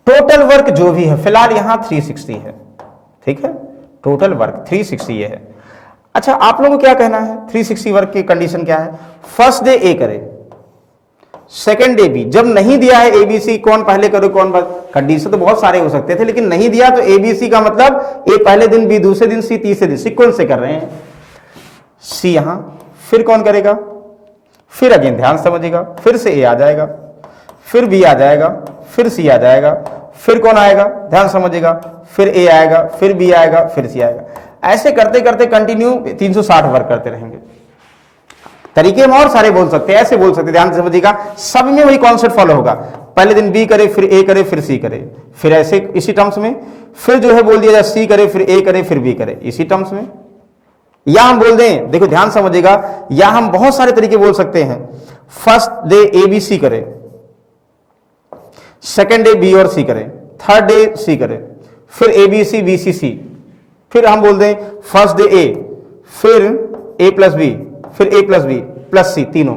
टोटल वर्क जो भी है, फिलहाल यहां 360 है, ठीक है, टोटल वर्क 360 ये है। अच्छा आप लोगों को क्या कहना है? 360 वर्क की कंडीशन क्या है? फर्स्ट डे ए करे, सेकेंड डे बी। जब नहीं दिया है एबीसी, कौन पहले करो कौन बाद, कंडीशन तो बहुत सारे हो सकते थे, लेकिन नहीं दिया तो एबीसी का मतलब ए पहले दिन, बी दूसरे दिन, सी तीसरे दिन, सीक्वेंस से कर रहे हैं। सी यहां, फिर कौन करेगा? फिर अगेन ध्यान समझिएगा, फिर से ए आ जाएगा, फिर बी आ जाएगा, फिर सी आ जाएगा, फिर कौन आएगा? ध्यान समझिएगा, फिर ए आएगा, फिर बी आएगा, फिर सी आएगा। ऐसे करते करते कंटिन्यू 360 वर्क करते रहेंगे। तरीके हम और सारे बोल सकते हैं, ऐसे बोल सकते हैं, ध्यान से समझिएगा, सब में वही कॉन्सेप्ट फॉलो होगा। पहले दिन बी करे, फिर ए करे, फिर सी करे, फिर ऐसे इसी टर्म्स में, फिर जो है बोल दिया जाए सी करे, फिर ए करे, फिर बी करे, इसी टर्म्स में। या हम बोल दें, देखो ध्यान समझिएगा, या हम बहुत सारे तरीके बोल सकते हैं। First day A B C करे, सेकेंड डे बी और सी करे, थर्ड डे सी करे, फिर ए बी सी बी सी सी, फिर हम बोल दें फर्स्ट डे ए, फिर ए प्लस बी, फिर ए प्लस बी प्लस सी, तीनों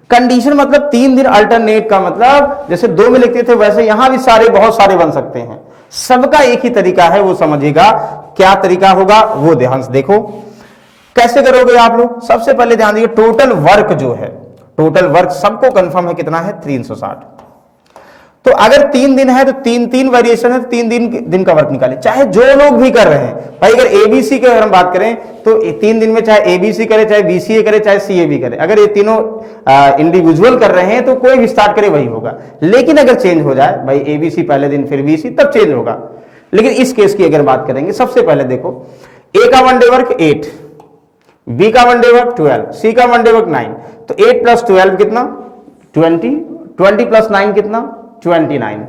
कंडीशन। मतलब 3 दिन अल्टरनेट का मतलब जैसे 2 में लिखते थे वैसे यहां भी सारे बहुत सारे बन सकते हैं। सबका एक ही तरीका है, वो समझिएगा क्या तरीका होगा वो ध्यान से देखो। कैसे करोगे आप लोग? सबसे पहले ध्यान दीजिए, टोटल वर्क जो है, टोटल वर्क सबको कंफर्म है कितना है? 360। तो अगर 3 दिन है तो 3 वेरिएशन है, तो 3 दिन का वर्क निकाले, चाहे जो लोग भी कर रहे हैं। भाई अगर एबीसी की अगर हम बात करें तो 3 दिन में चाहे एबीसी करे, चाहे बीसीए करे, चाहे सीए भी करे, अगर ये तीनों इंडिविजुअल कर रहे हैं तो कोई भी स्टार्ट करे वही होगा। लेकिन अगर चेंज हो जाए, भाई एबीसी पहले दिन फिर बीसी, तब चेंज होगा। लेकिन इस केस की अगर बात करेंगे, सबसे पहले देखो, ए का वन डे वर्क 8, बी का वन डे वर्क 12, सी का वन डे वर्क 9, तो 8 + 12 कितना? 20, 20 + 9 कितना? 29।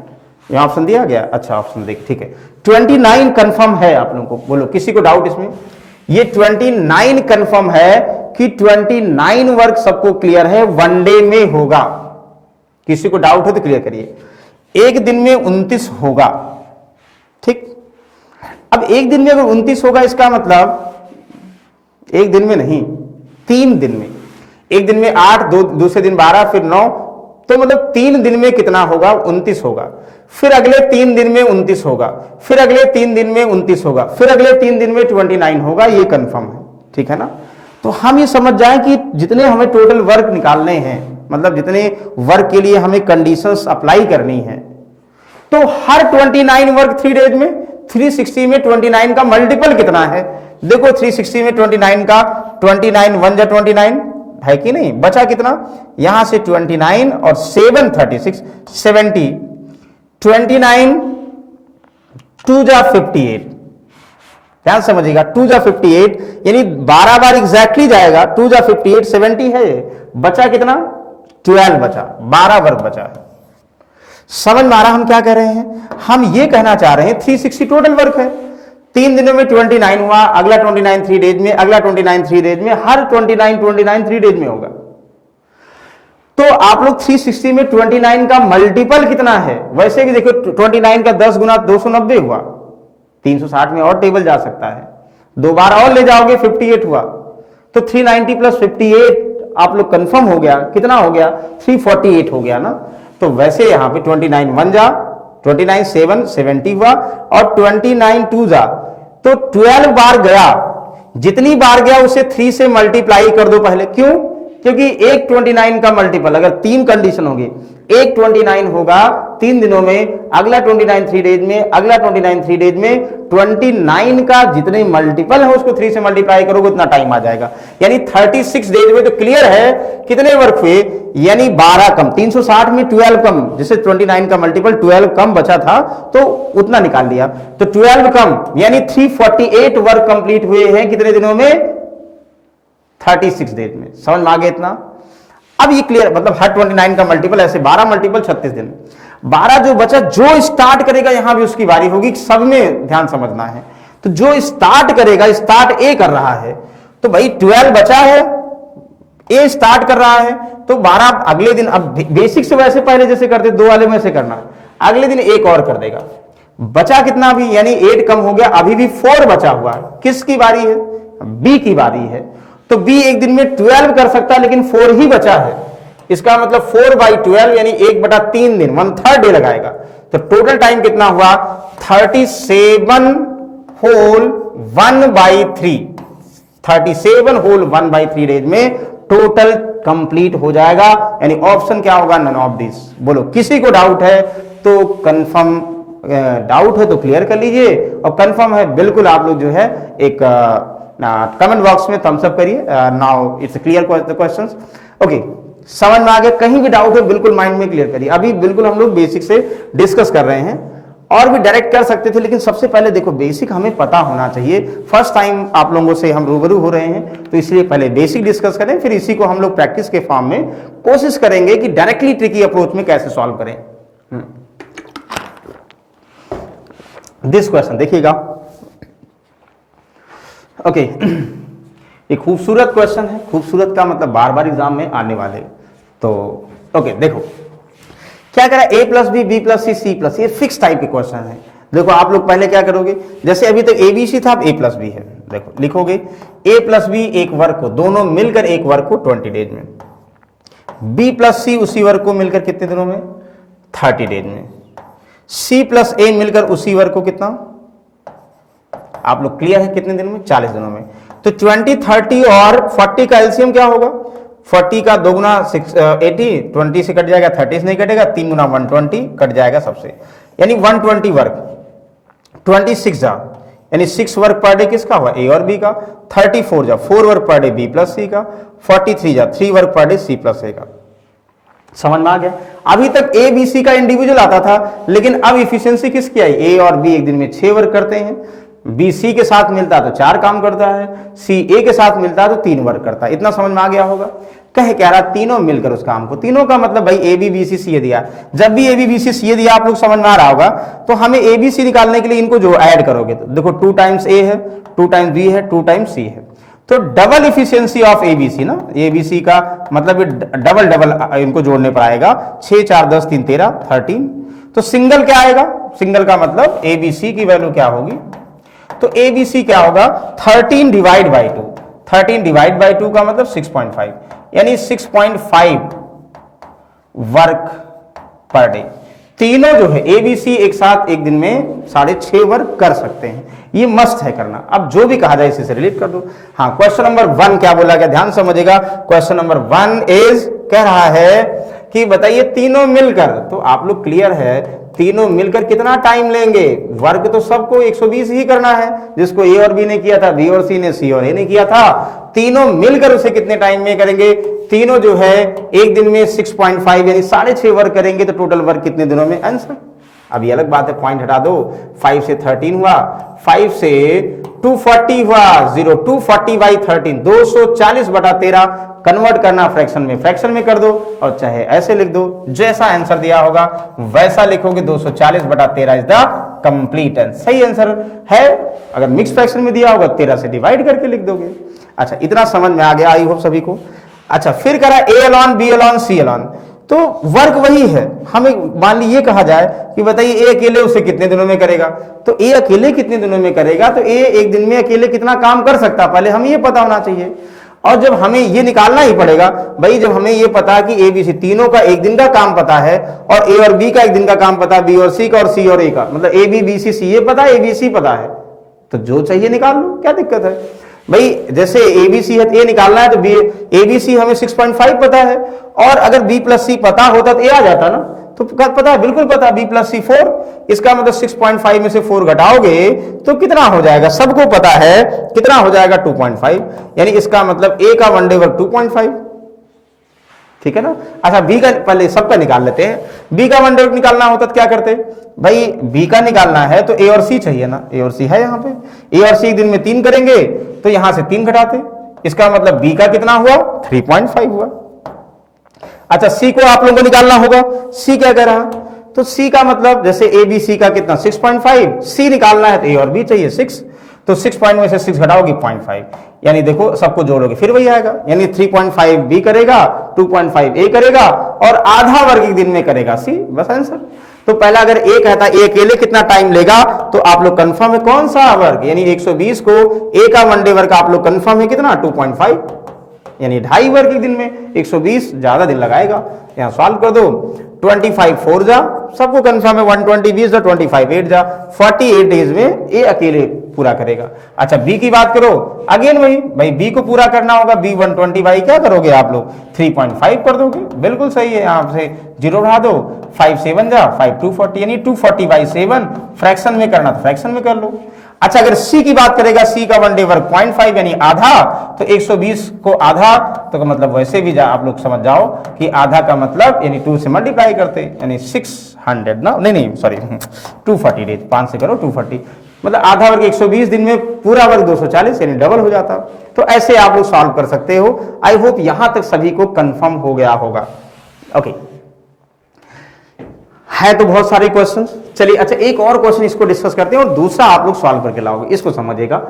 यहां ऑप्शन दिया गया, अच्छा ऑप्शन देख, ठीक है, 29 कंफर्म है आप लोगों को। बोलो किसी को डाउट इसमें? ये 29 कंफर्म है कि 29 वर्क सबको क्लियर है, वन डे में होगा। किसी को डाउट है तो क्लियर करिए। एक दिन में 29 होगा, ठीक। अब एक दिन में अगर 29 होगा, इसका मतलब एक दिन में नहीं, 3 दिन में। एक दिन में 8, दूसरे दिन 12, फिर 9, तो मतलब 3 दिन में कितना होगा? 29 होगा। फिर अगले 3 दिन में 29 होगा, फिर अगले 3 दिन में 29 होगा, फिर अगले 3 दिन में 29 होगा। ये कंफर्म है, ठीक है ना। तो हम ये समझ जाएं कि जितने हमें टोटल वर्क निकालने हैं, मतलब जितने वर्क के लिए हमें कंडीशंस अप्लाई करनी है, तो हर 29 वर्क 3 डेज में, 360 में 29 का मल्टीपल कितना है? देखो 360 में 29 का 29 1 जा 29 है कि नहीं, बचा कितना? यहां से 29 और 7 36 70, 29 2 जा 58, ध्यान समझिएगा, 2 जा 58 यानी 12 बार एग्जैक्टली जाएगा, 2 जा 58 70 है, बचा कितना 12 बचा, 12 वर्क बचा है। समझ में आ रहा हम क्या कह रहे हैं? हम ये कहना चाह रहे हैं 360 टोटल वर्क है, 3 दिनों में 29 हुआ, अगला 29 3 डेज में, अगला 29 3 डेज में, हर 29 3 डेज में होगा। तो आप लोग 360 में 29 का मल्टीपल कितना है? वैसे भी देखो 29 का 10 गुना 290 हुआ, 360 में और टेबल जा सकता है, 2 बार और ले जाओगे 58 हुआ, तो 390 प्लस 58 आप लोग कंफर्म हो गया, कितना हो गया 348 हो गया ना। तो वैसे यहां पे 29 1 जा, 29 7 70 हुआ, और 29 2 जा, तो 12 बार गया, जितनी बार गया उसे 3 से मल्टीप्लाई कर दो पहले। क्यों? क्योंकि एक 29 का मल्टीपल, अगर 3 कंडीशन होगी, एक 29 होगा 3 दिनों में, अगला 29 3 डेज में, अगला 29 3 डेज में, 29 का जितने मल्टीपल है उसको 3 से मल्टीप्लाई करोगे उतना टाइम आ जाएगा, यानी 36 डेज में। तो क्लियर है कितने वर्क हुए, यानी 12 कम, 360 में 12 कम, जैसे 29 का मल्टीपल 12 कम बचा था तो उतना निकाल लिया, तो 12 कम यानी 348 वर्क कंप्लीट हुए हैं कितने दिनों में, 36 डेज में। समझ में आ गया इतना? अब ये क्लियर, मतलब हर 29 का मल्टीपल, ऐसे 12 मल्टीपल 36 दिन, 12 जो बचा, जो स्टार्ट करेगा यहां भी उसकी बारी होगी, सब में ध्यान समझना है। तो जो स्टार्ट करेगा, स्टार्ट ए कर रहा है, तो भाई 12 बचा है, ए स्टार्ट कर रहा है, तो 12 अगले दिन, अब बेसिक से वैसे पहले जैसे करते 2 वाले में से करना, अगले दिन एक और कर देगा, बचा कितना भी, यानी 8 कम हो गया, अभी भी 4 बचा हुआ है। किसकी बारी है? बी की बारी है। तो बी एक दिन में 12 कर सकता है, लेकिन 4 ही बचा है, इसका मतलब 4/12 यानी 1/3 दिन, 1/3 डे लगाएगा। तो टोटल टाइम कितना हुआ 37 होल 1/3, 37 होल 1/3 डेज में टोटल कंप्लीट हो जाएगा, यानी ऑप्शन क्या होगा, नन ऑफ दिस। बोलो किसी को डाउट है तो कंफर्म, डाउट है तो क्लियर कर लीजिए, और कंफर्म है बिल्कुल आप लोग जो है एक कमेंट बॉक्स में थम्स अप करिए। Now it's clear questions, okay. समझ में आ गया? कहीं भी डाउट है बिल्कुल माइंड में क्लियर करिए। अभी बिल्कुल हम लोग बेसिक से डिस्कस कर रहे हैं, और भी डायरेक्ट कर सकते थे, लेकिन सबसे पहले देखो बेसिक हमें पता होना चाहिए। फर्स्ट टाइम आप लोगों से हम रूबरू हो रहे हैं, तो इसलिए पहले बेसिक डिस्कस करें, फिर इसी को हम लोग प्रैक्टिस के फॉर्म में कोशिश करेंगे कि डायरेक्टली ट्रिकी अप्रोच में कैसे सॉल्व करें। दिस क्वेश्चन देखिएगा, ओके। एक खूबसूरत क्वेश्चन है, खूबसूरत का मतलब बार बार एग्जाम में आने वाले। तो ओके देखो क्या करा, ए प्लस बी, बी प्लस सी, सी प्लस, ये फिक्स टाइप के क्वेश्चन है। देखो आप लोग पहले क्या करोगे, जैसे अभी तक ए बी सी था, अब ए प्लस बी है। देखो लिखोगे ए प्लस बी एक वर्ग को, दोनों मिलकर एक वर्ग को 20 डेज में, बी प्लस सी उसी वर्ग को मिलकर कितने दिनों में 30 डेज में, सी प्लस ए मिलकर उसी वर्ग को कितना, आप लोग क्लियर है कितने दिन में 40 दिनों में। तो 20 30 और 40 का एलसीएम क्या होगा, 40 का 2 गुना 80, 20 से कट जाएगा 30 से नहीं कटेगा, 3 गुना 120 कट जाएगा सबसे, यानी 120 वर्क, 26 जा यानी 6 वर्क पर डे किसका हुआ, ए और बी का, 34 जा 4 work per day B plus सी का, 43 जा 3 work per day C plus ए का। समझ में आ गया? अभी तक ए बी सी का इंडिविजुअल आता था, लेकिन अब इफिशियंसी किसकी आई, ए और बी एक दिन में 6 वर्क करते हैं, बी सी के साथ मिलता है तो 4 काम करता है, सी ए के साथ मिलता है तो 3 वर्क करता है। इतना समझ में आ गया होगा? कह रहा तीनों मिलकर उस काम को, तीनों का मतलब भाई ए बी बी सी सी ए दिया, जब भी ए बी बी सी सी ए दिया आप लोग समझ में आ रहा होगा, तो हमें ए बी सी निकालने के लिए इनको जो ऐड करोगे, तो देखो 2 टाइम्स ए है, 2 टाइम्स बी है, 2 टाइम्स सी है, तो double efficiency of A B C ना, ए बी सी का मतलब डबल इनको जोड़ने पर आएगा, 6 4 10 3 13 13। तो सिंगल क्या आएगा, सिंगल का मतलब ए बी सी की वैल्यू क्या होगी, तो ए बी सी क्या होगा 13 डिवाइड बाई 2, 13 डिवाइड बाई 2 का मतलब 6.5, यानी 6.5 वर्क पर डे। तीनों जो है ए बी सी एक साथ एक दिन में 6.5 वर्क कर सकते हैं, ये मस्ट है करना। अब जो भी कहा जाए इसी से रिलेट कर दो। हाँ, क्वेश्चन नंबर 1 क्या बोला गया, ध्यान समझिएगा। क्वेश्चन नंबर 1 इज कह रहा है कि बताइए तीनों मिलकर, तो आप लोग क्लियर है, तीनों मिलकर कितना टाइम लेंगे, वर्क तो सबको 120 ही करना है, जिसको ए और बी ने किया था, बी और सी ने, सी और ए ने किया था, तीनों मिलकर उसे कितने टाइम में करेंगे, तीनों जो है एक दिन में 6.5 यानी 6.5 वर्क करेंगे, तो टोटल वर्क कितने दिनों में, आंसर। अब ये अलग बात है, पॉइंट हटा दो, 5 से 13 हुआ, 5 से 240 हुआ 0, 240/13, 240/13 कन्वर्ट करना फ्रैक्शन में कर दो और चाहे ऐसे लिख दो, जैसा आंसर दिया होगा वैसा लिखोगे। 240/13 इज द कंप्लीट आंसर, सही आंसर है। अगर मिक्स फ्रैक्शन में दिया होगा 13 से डिवाइड करके लिख दोगे। अच्छा, इतना समझ में आ गया आई होप सभी को। अच्छा, फिर करा ए अलॉन, बी अलॉन, सी अलॉन, तो वर्क वही है। हमें मान ली ये कहा जाए कि बताइए ए अकेले उसे कितने दिनों में करेगा, तो ए अकेले कितने दिनों में करेगा, तो ए एक दिन में अकेले कितना काम कर सकता है, पहले हमें ये पता होना चाहिए। और जब हमें ये निकालना ही पड़ेगा भाई, जब हमें ये पता है कि ए बी सी तीनों का एक दिन का काम पता है, और ए और बी का एक दिन का काम पता है, बी और सी का, और सी और ए का, मतलब ए बी बी सी सी ये पता है, ए बी सी पता है, तो जो चाहिए निकाल लो, क्या दिक्कत है भाई। जैसे ए बी सी है तो ए निकालना है, तो बी ए बी सी हमें 6.5 पता है, और अगर बी प्लस सी पता होता तो ए आ जाता ना, तो पता है, बिल्कुल पता, बी प्लस सी 4, इसका मतलब 6.5 में से 4 घटाओगे तो कितना हो जाएगा, सबको पता है कितना हो जाएगा 2.5, यानी इसका मतलब ए का वन डे वर्क 2.5, ठीक है ना। अच्छा, बी का पहले सबका निकाल लेते हैं। बी का वन डे वर्क निकालना होता तो क्या करते भाई, बी का निकालना है तो ए और सी चाहिए ना, ए और सी है यहाँ पे, ए और सी एक दिन में 3 करेंगे तो यहां से 3 घटाते, इसका मतलब बी का कितना हुआ 3.5 हुआ। अच्छा, सी को आप लोगों को निकालना होगा, सी क्या कह रहा, तो सी का मतलब जैसे ए बी सी का कितना 6.5, सी निकालना है तो ए और बी चाहिए 6, तो 6 में से 6 घटाओगे 0.5, यानी देखो सबको जोड़ोगे फिर वही आएगा, यानी 3.5 बी करेगा, 2.5 ए करेगा, और आधा वर्ग एक दिन में करेगा सी, बस आंसर। तो पहला अगर ए कहता है ए अकेले कितना टाइम लेगा, तो आप लोग कंफर्म है कौन सा वर्ग, यानी 120 को ए का वन डे वर्ग आप लोग कंफर्म है कितना 2.5, यानी 2.5 वर्ग एक दिन में, 120 ज्यादा दिन लगाएगा। यहां सॉल्व कर दो, 25 4 जा, सबको कंफर्म है 120 20 जा, 25 8 जा, 48 डेज में ए अकेले पूरा करेगा। अच्छा, बी की बात करो, अगेन वही भाई, बी को पूरा करना होगा, बी 120 भाई क्या करोगे आप लोग 3.5 कर दोगे, बिल्कुल सही है, यहां से 0 बढ़ा दो, 5 7 जा 5 240, यानी 240/7, फ्रैक्शन में करना तो फ्रैक्शन में कर लो। अच्छा, अगर सी की बात करेगा, सी का वन डे वर्क 0.5 यानी आधा, तो 120 को आधा तो मतलब वैसे भी आप लोग समझ जाओ कि आधा का मतलब यानी 2 से मल्टीप्लाई करते, यानी 600 ना, नहीं सॉरी 240 डेज, 5 से करो 240, मतलब आधा वर्ग 120 दिन में, पूरा वर्ग 240 यानी डबल हो जाता। तो ऐसे आप लोग सॉल्व कर सकते हो। आई होप यहां तक सभी को कंफर्म हो गया होगा। ओके, है तो बहुत सारे क्वेश्चंस। चलिए, अच्छा एक और क्वेश्चन इसको डिस्कस करते हैं और दूसरा आप लोग सॉल्व करके लाओगे, इसको समझिएगा।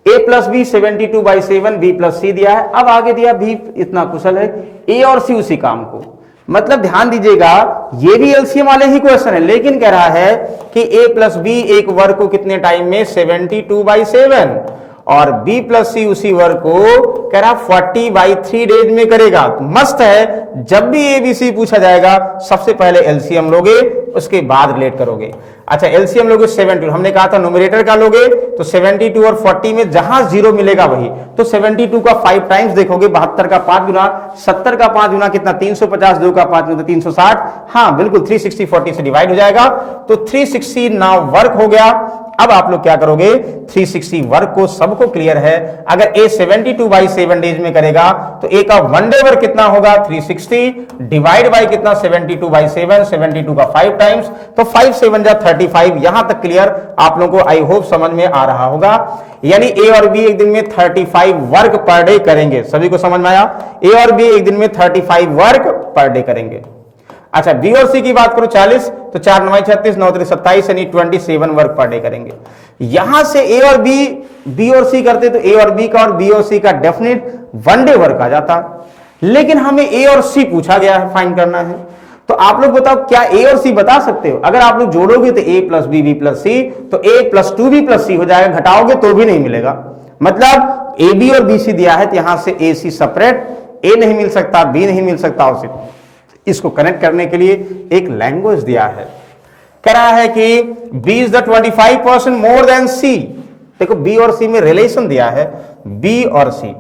a plus B 72/7, B plus C दिया है, अब आगे दिया बी इतना कुशल है, ए और सी उसी काम को, मतलब ध्यान दीजिएगा ये भी एलसीएम वाले ही क्वेश्चन है, लेकिन कह रहा है कि a प्लस बी एक वर्ग को कितने टाइम में 72/7, और b प्लस सी उसी वर्ग को कह रहा 40/3 डेज में करेगा। तो मस्त है, जब भी एबीसी पूछा जाएगा सबसे पहले एलसीएम लोगे, उसके बाद रिलेट करोगे। अच्छा, एलसीएम लोगे 72, हमने कहा था न्यूमरेटर का लोगे तो 72 और 40 में जहां 0 मिलेगा वही, तो 72 का 5 टाइम्स देखोगे, 72 का 5 गुना, 70 का 5 गुना कितना 350, 2 का 5 गुना 360, हाँ बिल्कुल 360 40 से डिवाइड हो जाएगा, तो 360 नाउ वर्क हो गया। अब आप लोग क्या करोगे, 360 वर्क को सबको क्लियर है, अगर ए 72/7 डेज में करेगा तो ए का वन डे वर्क कितना होगा 360 डिवाइड बाय कितना 72/7, 72 का 5 टाइम्स, तो 5 7 जा 35। यहां तक क्लियर आप लोगों को आई होप समझ में आ रहा होगा, यानी ए और बी एक दिन में 35 वर्क पर डे करेंगे। सभी को समझ में आया, ए और बी एक दिन में 35 वर्क पर डे करेंगे। अच्छा, बी और सी की बात करो 40, तो 4 9 36 9 3 27 यानी 27 वर्क पर डे करेंगे। यहां से ए और बी और सी करते तो ए और बी का और बी और सी का डेफिनेट वन डे वर्क आ जाता, लेकिन हमें ए और सी पूछा गया है, फाइंड करना है। तो आप लोग बताओ क्या ए और सी बता सकते हो? अगर आप लोग जोड़ोगे तो ए प्लस बी प्लस सी, तो ए प्लस 2b प्लस सी हो जाएगा, घटाओगे तो भी नहीं मिलेगा। मतलब ए बी और बी सी दिया है तो यहां से ए सी सेपरेट, ए नहीं मिल सकता, बी नहीं मिल सकता, और इसको कनेक्ट करने के लिए एक लैंग्वेज दिया है, कह रहा है कि b is the 25% more than c। देखो b और c में रिलेशन दिया है, b और c,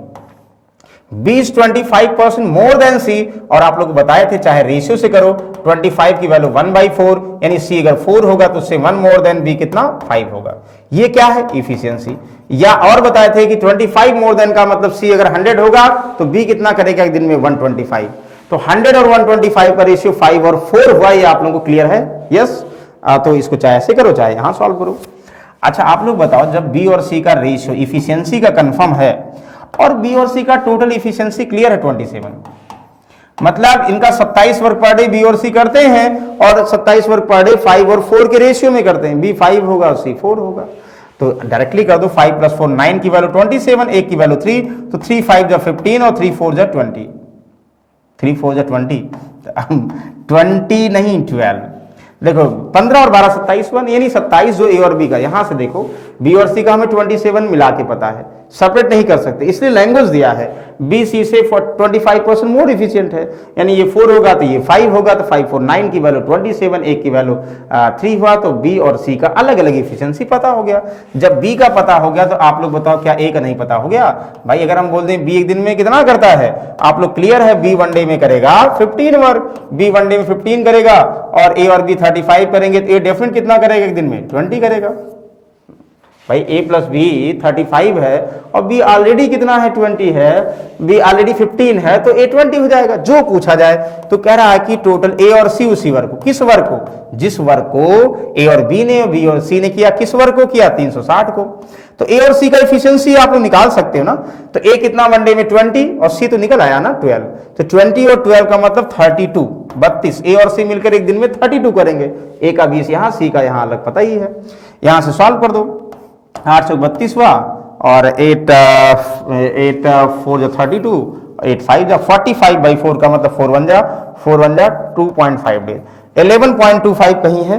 b is 25% more than c, और आप लोग बताए थे चाहे रेशियो से करो, 25 की वैल्यू 1/4, यानी c अगर 4 होगा तो उससे 1 मोर देन b कितना 5 होगा। ये क्या है, इफिशियंसी। या और बताए थे कि 25 मोर देन का मतलब c अगर 100 होगा तो b कितना करेगा एक दिन में 125, तो 100 और 125 का रेशियो 5 और 4 हुआ। ये आप लोगों को क्लियर है? यस। तो इसको चाहे ऐसे करो चाहे यहां सॉल्व करो। अच्छा आप लोग बताओ, जब बी और सी का रेशियो इफिशियंसी का कंफर्म है और बी और सी का टोटल इफिशियंसी क्लियर है 27, मतलब इनका 27 वर्क पर डे बी और सी करते हैं और 27 वर्क पर डे 5 और 4 के रेशियो में करते हैं, बी 5 होगा और सी 4 होगा। तो डायरेक्टली कर दो, 5 + 4 9 की वैल्यू 27, 1 की वैल्यू 3, तो 3 5 जा 15 और 3 4 जा 20, 3 4 जा 20, 20 नहीं 12। देखो 15 और 12 27 1, यानी 27 जो ए और बी का, यहां से देखो बी और सी का हमें 27 मिला के पता है, सेपरेट नहीं कर सकते, इसलिए लैंग्वेज दिया है। बी सी से 25% मोर इफिशियंट है, यानी ये 4 होगा तो ये 5 होगा, तो 5 4 9 की वैल्यू 27, 1 की वैल्यू 3 हुआ, तो बी और सी का अलग अलग इफिशियंसी पता हो गया। जब बी का पता हो गया तो आप लोग बताओ क्या ए का नहीं पता हो गया? भाई अगर हम बोल दें बी एक दिन में कितना करता है, आप लोग क्लियर है, बी वन डे में करेगा 15 वर्क, बी वन डे में 15 करेगा और ए और बी 35 करेंगे, तो ए डेफिनेट कितना करेगा एक दिन में? 20 करेगा। भाई a प्लस बी 35 है और b ऑलरेडी कितना है? 20 है, b ऑलरेडी 15 है, तो a 20 हो जाएगा जो पूछा जाए। तो कह रहा है कि टोटल a और c उसी वर्क को, किस वर्क को? जिस वर्क को a और b ने b और c ने किया, किस वर्क को किया? 360 को। तो a और c का एफिशिएंसी आप लोग निकाल सकते हो ना। तो a कितना वनडे में? 20 और c तो निकल आया ना 12, तो 20 और 12 का मतलब 32, 32। a और c मिलकर एक दिन में 32 करेंगे, a का 20 यहाँ, c का यहाँ अलग पता ही है। यहां से सॉल्व कर दो, 8 से 32 हुआ और 8 4 जा 32, 8 5 जा 45/4 का मतलब 4 1 जा 2.5 डेज, 11.25 कहीं है?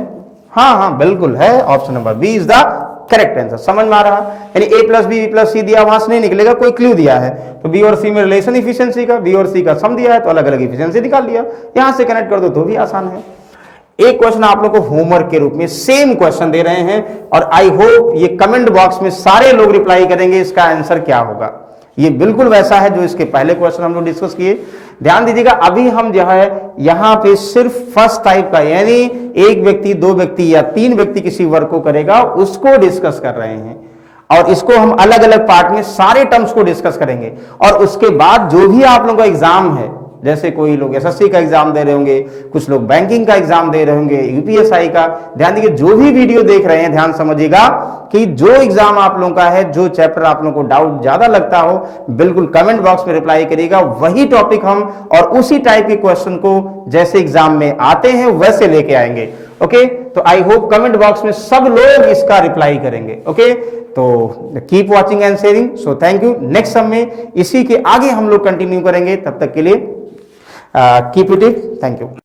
हाँ हाँ बिल्कुल है, option number B is the correct answer. समझ में आ रहा? यानी a plus B plus C दिया, वहां से नहीं निकलेगा, कोई क्लू दिया है तो बी और सी में रिलेशन इफिशियंसी का, बी और सी का सम दिया है तो अलग अलग इफिशियंसी निकाल लिया, यहां से कनेक्ट कर दो तो भी आसान है। एक क्वेश्चन आप लोग को होमवर्क के रूप में सेम क्वेश्चन दे रहे हैं और आई होप ये कमेंट बॉक्स में सारे लोग रिप्लाई करेंगे इसका आंसर क्या होगा। ये बिल्कुल वैसा है जो इसके पहले क्वेश्चन हम लोग डिस्कस किए। ध्यान दीजिएगा, अभी हम जो है यहां पे सिर्फ फर्स्ट टाइप का, यानी एक व्यक्ति, दो व्यक्ति या तीन व्यक्ति किसी वर्क को करेगा उसको डिस्कस कर रहे हैं और इसको हम अलग अलग पार्ट में सारे टर्म्स को डिस्कस करेंगे। और उसके बाद जो भी आप लोगों का एग्जाम है, जैसे कोई लोग एसएससी का एग्जाम दे रहे होंगे, कुछ लोग बैंकिंग का एग्जाम दे रहे होंगे, यूपीएसआई का, ध्यान दीजिए जो भी वीडियो देख रहे हैं ध्यान समझिएगा कि जो एग्जाम आप लोगों का है, जो चैप्टर आप लोगों को डाउट ज्यादा लगता हो, बिल्कुल कमेंट बॉक्स में रिप्लाई करिएगा, वही टॉपिक हम और उसी टाइप के क्वेश्चन को जैसे एग्जाम में आते हैं वैसे लेके आएंगे। ओके, तो आई होप कमेंट बॉक्स में सब लोग इसका रिप्लाई करेंगे। ओके, तो keep watching and sharing. So thank you. Next सब में इसी के आगे हम लोग कंटिन्यू करेंगे, तब तक के लिए कीप इट। Thank you.